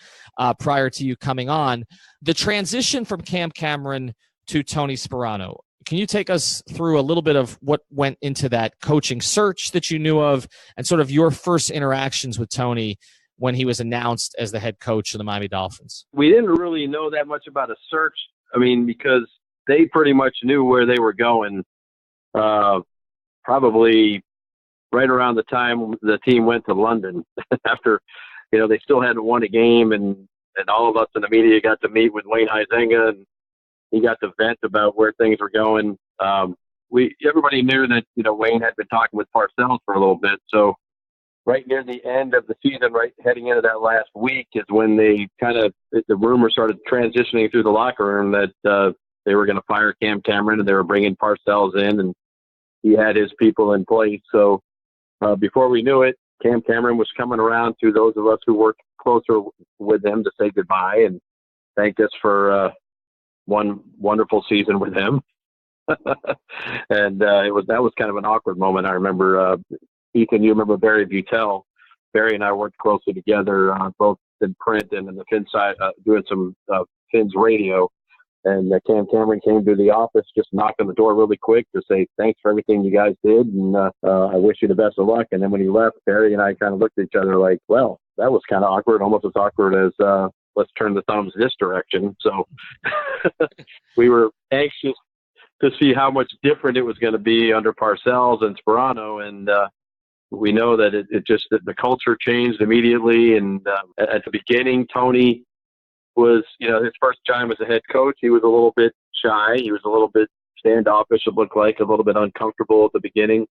prior to you coming on. The transition from Cam Cameron to Tony Sparano, can you take us through a little bit of what went into that coaching search that you knew of, and sort of your first interactions with Tony when he was announced as the head coach of the Miami Dolphins? We didn't really know that much about a search. Because they pretty much knew where they were going, probably right around the time the team went to London after, they still hadn't won a game, and all of us in the media got to meet with Wayne Huizenga, and he got to vent about where things were going. Everybody knew that, Wayne had been talking with Parcells for a little bit. So right near the end of the season, right heading into that last week, is when they the rumor started transitioning through the locker room that they were going to fire Cam Cameron, and they were bringing Parcells in, and he had his people in place. So before we knew it, Cam Cameron was coming around to those of us who worked closer with him to say goodbye and thank us for one wonderful season with him. And that was kind of an awkward moment. I remember, Ethan, you remember Barry Butel. Barry and I worked closely together, both in print and in the Fin side, doing some Fins radio. And Cam Cameron came to the office, just knocked on the door really quick to say, thanks for everything you guys did, and I wish you the best of luck. And then when he left, Barry and I kind of looked at each other like, well, that was kind of awkward, almost as awkward as let's turn the thumbs this direction. So we were anxious to see how much different it was going to be under Parcells and Sparano. And we know that it just, that the culture changed immediately. And at the beginning, Tony was, his first time as a head coach. He was a little bit shy. He was a little bit standoffish, it looked like, a little bit uncomfortable at the beginning.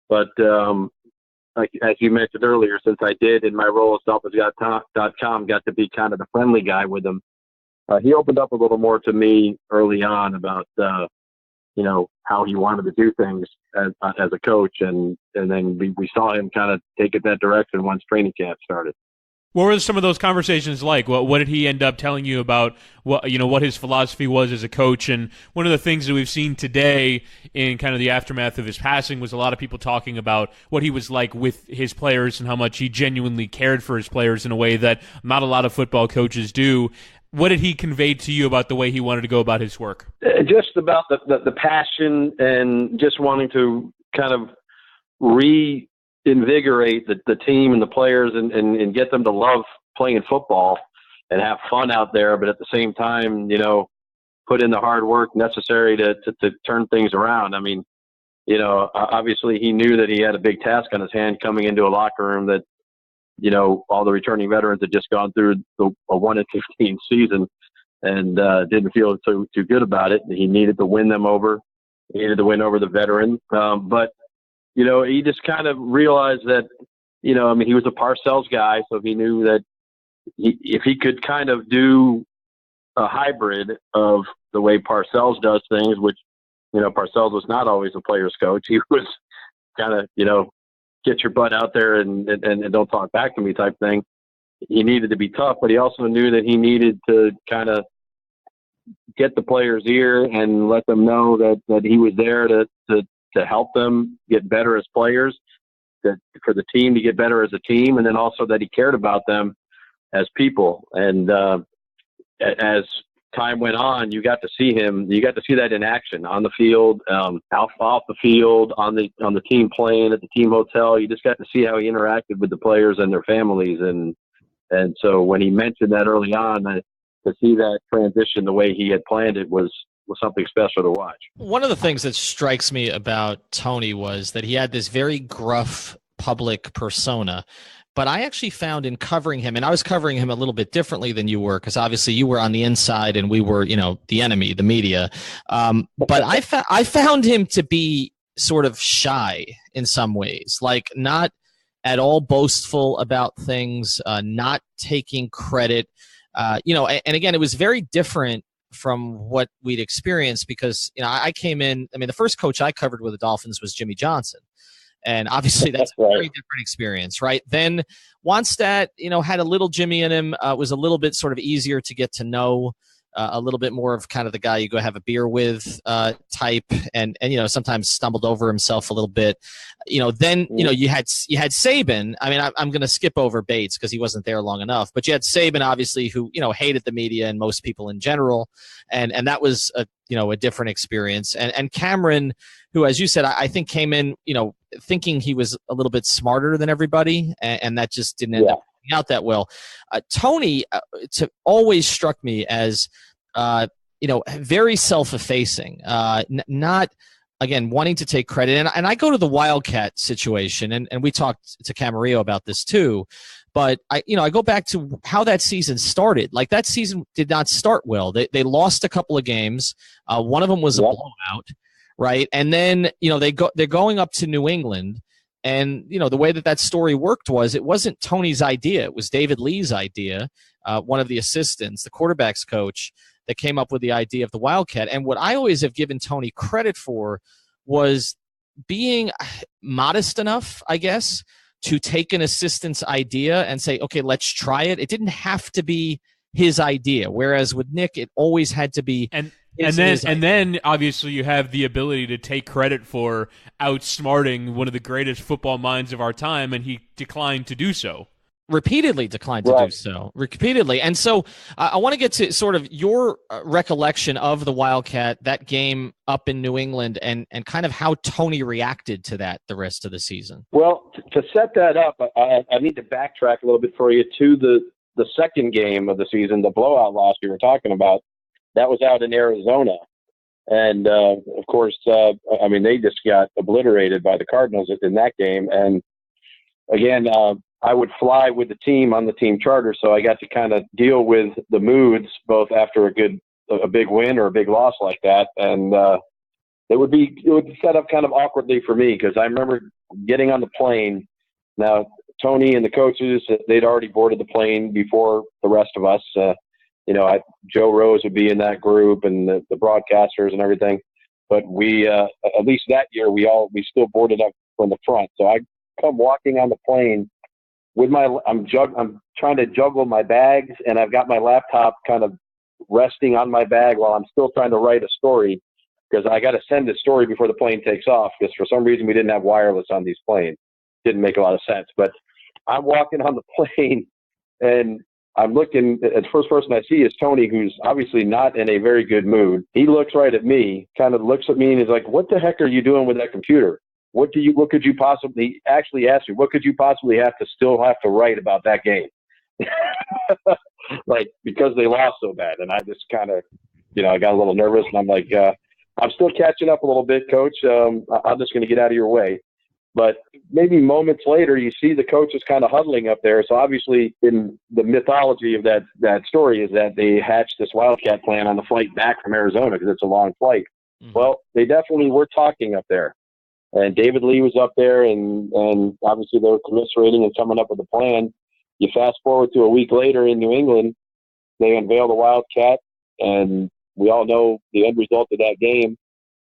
But like as you mentioned earlier, since I did in my role at Dolphins.com, got to be kind of the friendly guy with him, he opened up a little more to me early on about, how he wanted to do things as a coach. And then we saw him kind of take it that direction once training camp started. What were some of those conversations like? What did he end up telling you about what his philosophy was as a coach? And one of the things that we've seen today in kind of the aftermath of his passing was a lot of people talking about what he was like with his players and how much he genuinely cared for his players in a way that not a lot of football coaches do. What did he convey to you about the way he wanted to go about his work? Just about the passion and just wanting to kind of reinvigorate the team and the players and get them to love playing football and have fun out there, but at the same time, put in the hard work necessary to turn things around. I mean, obviously he knew that he had a big task on his hand coming into a locker room that, all the returning veterans had just gone through a 1-15 season and didn't feel too good about it. He needed to win them over. He needed to win over the veteran. But he just kind of realized that, he was a Parcells guy, so he knew that if he could kind of do a hybrid of the way Parcells does things, which, Parcells was not always a player's coach. He was kind of, get your butt out there and don't talk back to me type thing. He needed to be tough, but he also knew that he needed to kind of get the players' ear and let them know that he was there to help them get better as players, for the team to get better as a team, and then also that he cared about them as people. And as time went on, you got to see that in action on the field, off the field, on the team plane, at the team hotel. You just got to see how he interacted with the players and their families. And so when he mentioned that early on, to see that transition the way he had planned it was something special to watch. One of the things that strikes me about Tony was that he had this very gruff public persona. But I actually found in covering him, and I was covering him a little bit differently than you were, because obviously you were on the inside and we were, the enemy, the media. But I found him to be sort of shy in some ways, like not at all boastful about things, not taking credit. And again, it was very different from what we'd experienced because, I came in, the first coach I covered with the Dolphins was Jimmy Johnson. And obviously that's a very different experience, right? Then Wannstedt, had a little Jimmy in him, was a little bit sort of easier to get to know, a little bit more of kind of the guy you go have a beer with type, and sometimes stumbled over himself a little bit. Then you had Saban. I'm going to skip over Bates because he wasn't there long enough, but you had Saban obviously who hated the media and most people in general, and that was a different experience. And Cameron, who, as you said, I think came in thinking he was a little bit smarter than everybody, and that just didn't end up working out that well. Tony always struck me as very self-effacing, not again wanting to take credit. And I go to the Wildcat situation, and we talked to Camarillo about this too. But I go back to how that season started. Like, that season did not start well. They lost a couple of games. One of them was a blowout, right? And then they're going up to New England, and the way that story worked was it wasn't Tony's idea. It was David Lee's idea, one of the assistants, the quarterback's coach, that came up with the idea of the Wildcat. And what I always have given Tony credit for was being modest enough, I guess, to take an assistant's idea and say, okay, let's try it. It didn't have to be his idea. Whereas with Nick, it always had to be. And then obviously you have the ability to take credit for outsmarting one of the greatest football minds of our time, and he declined to do so. Repeatedly declined to do so. Repeatedly. And so I want to get to sort of your recollection of the Wildcat, that game up in New England, and kind of how Tony reacted to that the rest of the season. Well, to set that up, I need to backtrack a little bit for you to the second game of the season, the blowout loss you were talking about. That was out in Arizona. And, of course, they just got obliterated by the Cardinals in that game. And, again, I would fly with the team on the team charter, so I got to kind of deal with the moods both after a big win or a big loss like that, and it would set up kind of awkwardly for me because I remember getting on the plane. Now Tony and the coaches, they'd already boarded the plane before the rest of us. Joe Rose would be in that group and the broadcasters and everything, but we at least that year we still boarded up from the front. So I come walking on the plane with I'm trying to juggle my bags, and I've got my laptop kind of resting on my bag while I'm still trying to write a story because I got to send the story before the plane takes off because for some reason we didn't have wireless on these planes. Didn't make a lot of sense, but I'm walking on the plane and I'm looking at the first person I see is Tony, who's obviously not in a very good mood. He looks right at me, kind of looks at me and is like, "What the heck are you doing with that computer? What could you possibly," actually asked me, "What could you possibly have to write about that game?" Like, because they lost so bad. And I just kind of, I got a little nervous and I'm like, I'm still catching up a little bit, coach. I'm just going to get out of your way. But maybe moments later, you see the coaches kind of huddling up there. So obviously in the mythology of that story is that they hatched this Wildcat plan on the flight back from Arizona because it's a long flight. Mm-hmm. Well, they definitely were talking up there. And David Lee was up there, and obviously they were commiserating and coming up with a plan. You fast forward to a week later in New England, they unveil the Wildcat, and we all know the end result of that game.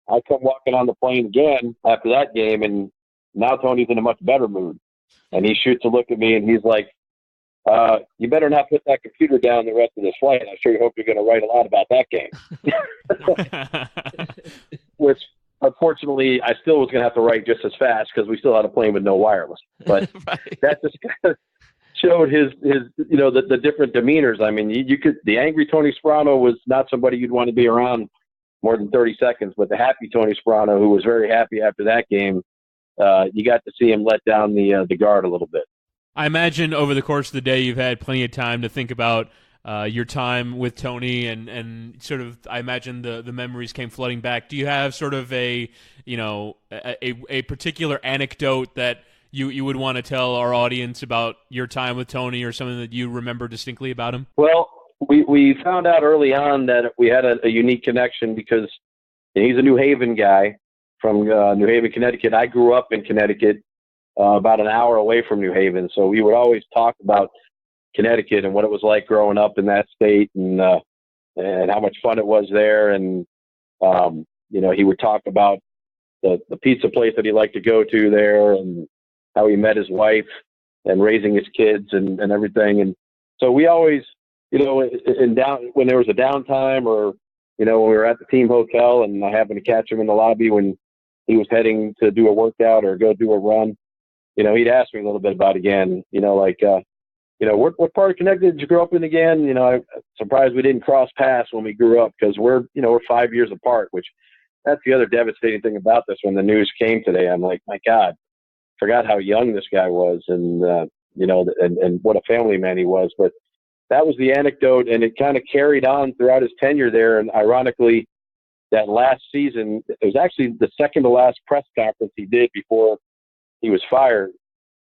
I come walking on the plane again after that game, and now Tony's in a much better mood. And he shoots a look at me, and he's like, "You better not put that computer down the rest of this flight. I sure hope you're going to write a lot about that game." Which, unfortunately, I still was going to have to write just as fast because we still had a plane with no wireless. But right. That just kind of showed his the different demeanors. I mean, the angry Tony Sparano was not somebody you'd want to be around more than 30 seconds, but the happy Tony Sparano, who was very happy after that game, you got to see him let down the guard a little bit. I imagine over the course of the day you've had plenty of time to think about your time with Tony and sort of, I imagine the memories came flooding back. Do you have sort of a particular anecdote that you would want to tell our audience about your time with Tony or something that you remember distinctly about him? Well, we found out early on that we had a unique connection because he's a New Haven guy from New Haven, Connecticut. I grew up in Connecticut, about an hour away from New Haven. So we would always talk about Connecticut and what it was like growing up in that state and how much fun it was there. And, he would talk about the pizza place that he liked to go to there and how he met his wife and raising his kids and everything. And so we always, when there was a downtime or, when we were at the team hotel and I happened to catch him in the lobby when he was heading to do a workout or go do a run, he'd ask me a little bit about again, what part of Connecticut did you grow up in again? I'm surprised we didn't cross paths when we grew up because we're 5 years apart, which that's the other devastating thing about this. When the news came today, I'm like, my God, forgot how young this guy was and what a family man he was. But that was the anecdote, and it kind of carried on throughout his tenure there. And ironically, that last season, it was actually the second to last press conference he did before he was fired.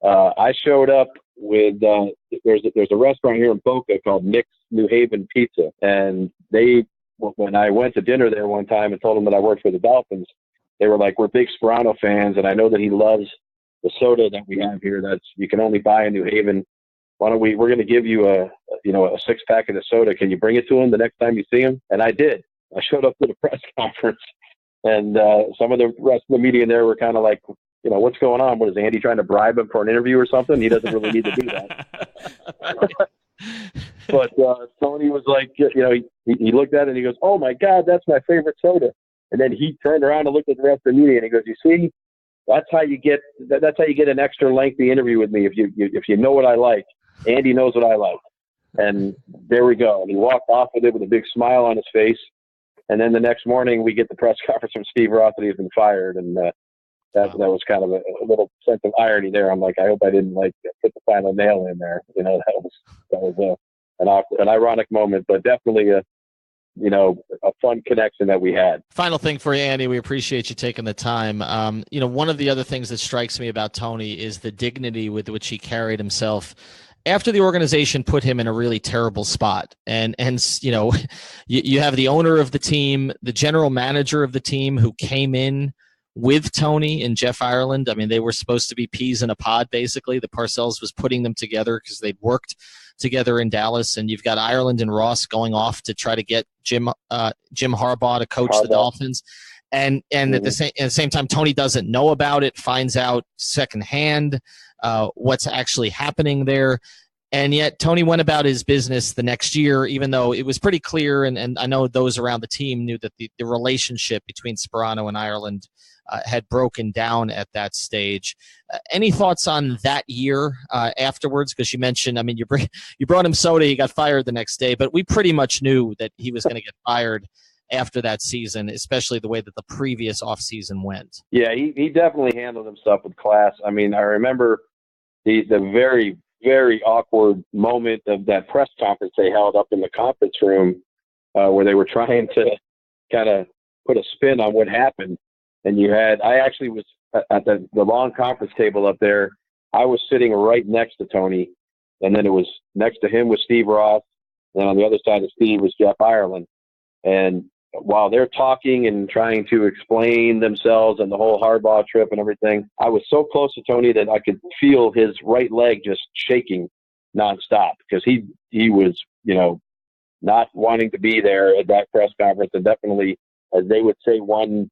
I showed up with there's a restaurant here in Boca called Nick's New Haven Pizza, and when I went to dinner there one time and told them that I worked for the Dolphins, they were like, "We're big Sparano fans, and I know that he loves the soda that we have here that's you can only buy in New Haven. Why don't we're going to give you a 6-pack of the soda. Can you bring it to him the next time you see him?" And I did. I showed up to the press conference, and some of the rest of the media in there were kind of like, what's going on? What is Andy trying to bribe him for an interview or something? He doesn't really need to do that. But Tony was like, he looked at it and he goes, "Oh my God, that's my favorite soda." And then he turned around and looked at the rest of the media and he goes, "You see, that's how you get an extra lengthy interview with me. If you know what I like, Andy knows what I like." And there we go. And he walked off with it with a big smile on his face. And then the next morning we get the press conference from Steve Ross that he's been fired. And that was kind of a little sense of irony there. I'm like, I hope I didn't put the final nail in there. That was an awkward, an ironic moment, but definitely a fun connection that we had. Final thing for you, Andy, we appreciate you taking the time. One of the other things that strikes me about Tony is the dignity with which he carried himself after the organization put him in a really terrible spot. And you have the owner of the team, the general manager of the team who came in with Tony and Jeff Ireland. I mean, they were supposed to be peas in a pod, basically. The Parcells was putting them together because they'd worked together in Dallas. And you've got Ireland and Ross going off to try to get Jim Harbaugh to coach the Dolphins. And at the same time, Tony doesn't know about it, finds out secondhand what's actually happening there. And yet Tony went about his business the next year, even though it was pretty clear, and I know those around the team knew that the relationship between Sparano and Ireland had broken down at that stage. Any thoughts on that year afterwards? Because you mentioned, I mean, you brought him soda, he got fired the next day, but we pretty much knew that he was going to get fired after that season, especially the way that the previous offseason went. Yeah, he definitely handled himself with class. I mean, I remember the very, very awkward moment of that press conference they held up in the conference room where they were trying to kind of put a spin on what happened. And I actually was at the long conference table up there. I was sitting right next to Tony, and then it was next to him was Steve Ross, and then on the other side of Steve was Jeff Ireland. And while they're talking and trying to explain themselves and the whole Harbaugh trip and everything, I was so close to Tony that I could feel his right leg just shaking nonstop because he was, not wanting to be there at that press conference, and definitely, as they would say, one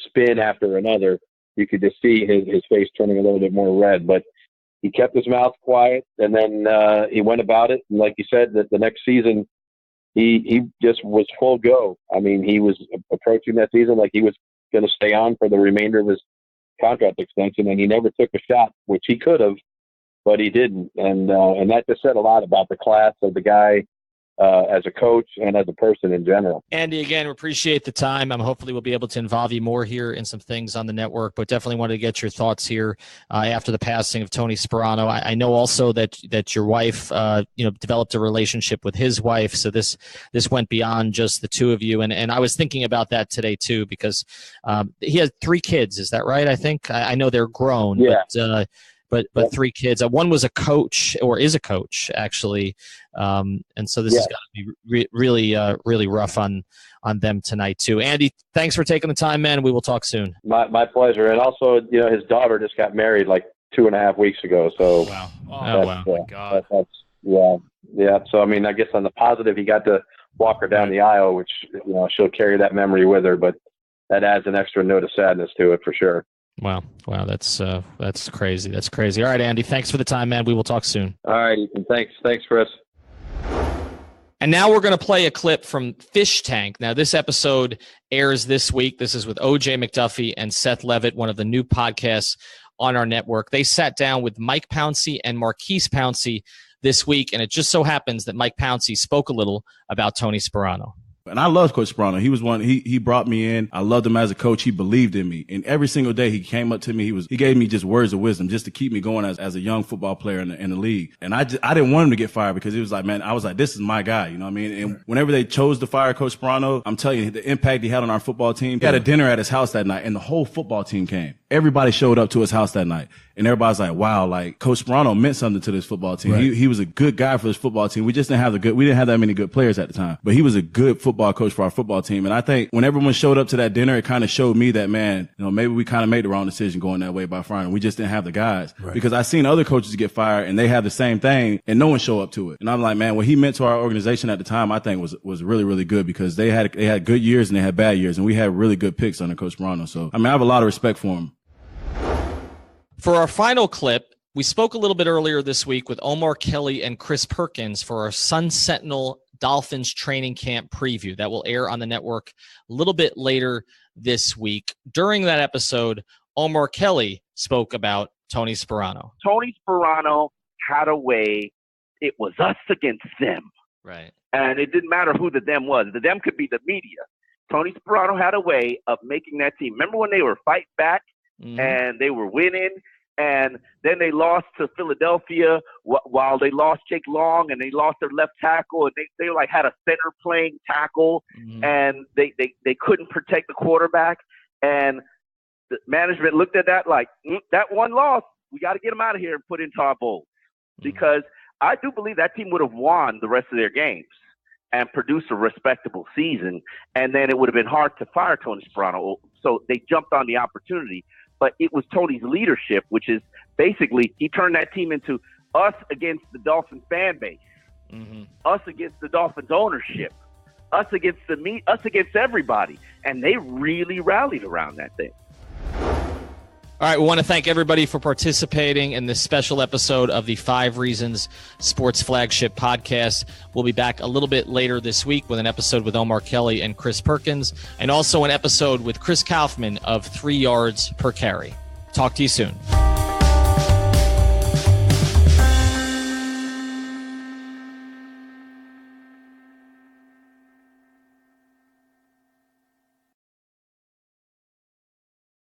spin after another. You could just see his face turning a little bit more red, but he kept his mouth quiet, and then he went about it. And like you said, that the next season, he just was full go. I mean, he was approaching that season like he was going to stay on for the remainder of his contract extension, and he never took a shot, which he could have, but he didn't. And that just said a lot about the class of the guy as a coach and as a person in general. Andy, again, we appreciate the time. Hopefully we'll be able to involve you more here in some things on the network, but definitely wanted to get your thoughts here after the passing of Tony Sparano. I know also that your wife, developed a relationship with his wife. So this went beyond just the two of you. And I was thinking about that today too, because he has 3 kids. Is that right? I think I know they're grown, yeah. But 3 kids. One was a coach, or is a coach, actually. And so this is going to be really rough on them tonight, too. Andy, thanks for taking the time, man. We will talk soon. My pleasure. And also, his daughter just got married like 2.5 weeks ago. So wow. Wow. My God. Yeah. So, I mean, I guess on the positive, he got to walk her down the aisle, which, she'll carry that memory with her. But that adds an extra note of sadness to it for sure. Wow, that's crazy. That's crazy. All right, Andy, thanks for the time, man. We will talk soon. All right, Ethan. Thanks, Chris. And now we're going to play a clip from Fish Tank. Now, this episode airs this week. This is with O.J. McDuffie and Seth Levitt, one of the new podcasts on our network. They sat down with Mike Pouncey and Marquise Pouncey this week, and it just so happens that Mike Pouncey spoke a little about Tony Sparano. And I loved Coach Sparano. He was one, he brought me in. I loved him as a coach. He believed in me. And every single day he came up to me, he gave me just words of wisdom just to keep me going as a young football player in the league. And I didn't want him to get fired because he was like, man, I was like, this is my guy. You know what I mean? And whenever they chose to fire Coach Sparano, I'm telling you, the impact he had on our football team. He had a dinner at his house that night and the whole football team came. Everybody showed up to his house that night. And everybody's like, wow, like Coach Sparano meant something to this football team. Right. He was a good guy for this football team. We just didn't have that many good players at the time, but he was a good football coach for our football team. And I think when everyone showed up to that dinner, it kind of showed me that, man, maybe we kind of made the wrong decision going that way by firing. We just didn't have the guys because I seen other coaches get fired and they have the same thing and no one show up to it. And I'm like, man, what he meant to our organization at the time, I think was really, really good because they had good years and they had bad years and we had really good picks under Coach Sparano. So, I mean, I have a lot of respect for him. For our final clip, we spoke a little bit earlier this week with Omar Kelly and Chris Perkins for our Sun Sentinel Dolphins training camp preview that will air on the network a little bit later this week. During that episode, Omar Kelly spoke about Tony Sparano. Tony Sparano had a way. It was us against them. Right. And it didn't matter who the them was. The them could be the media. Tony Sparano had a way of making that team. Remember when they were fighting back? Mm-hmm. And they were winning, And then they lost to Philadelphia while they lost Jake Long, and they lost their left tackle, and they like had a center playing tackle, and they couldn't protect the quarterback. And the management looked at that like, that one loss, we got to get them out of here and put into our bowl. Because I do believe that team would have won the rest of their games and produced a respectable season, and then it would have been hard to fire Tony Sparano. So they jumped on the opportunity. But it was Tony's leadership, which is basically he turned that team into us against the Dolphins fan base, us against the Dolphins ownership, us against us against everybody. And they really rallied around that thing. All right, we want to thank everybody for participating in this special episode of the 5 Reasons Sports Flagship podcast. We'll be back a little bit later this week with an episode with Omar Kelly and Chris Perkins, and also an episode with Chris Kaufman of 3 yards per carry. Talk to you soon.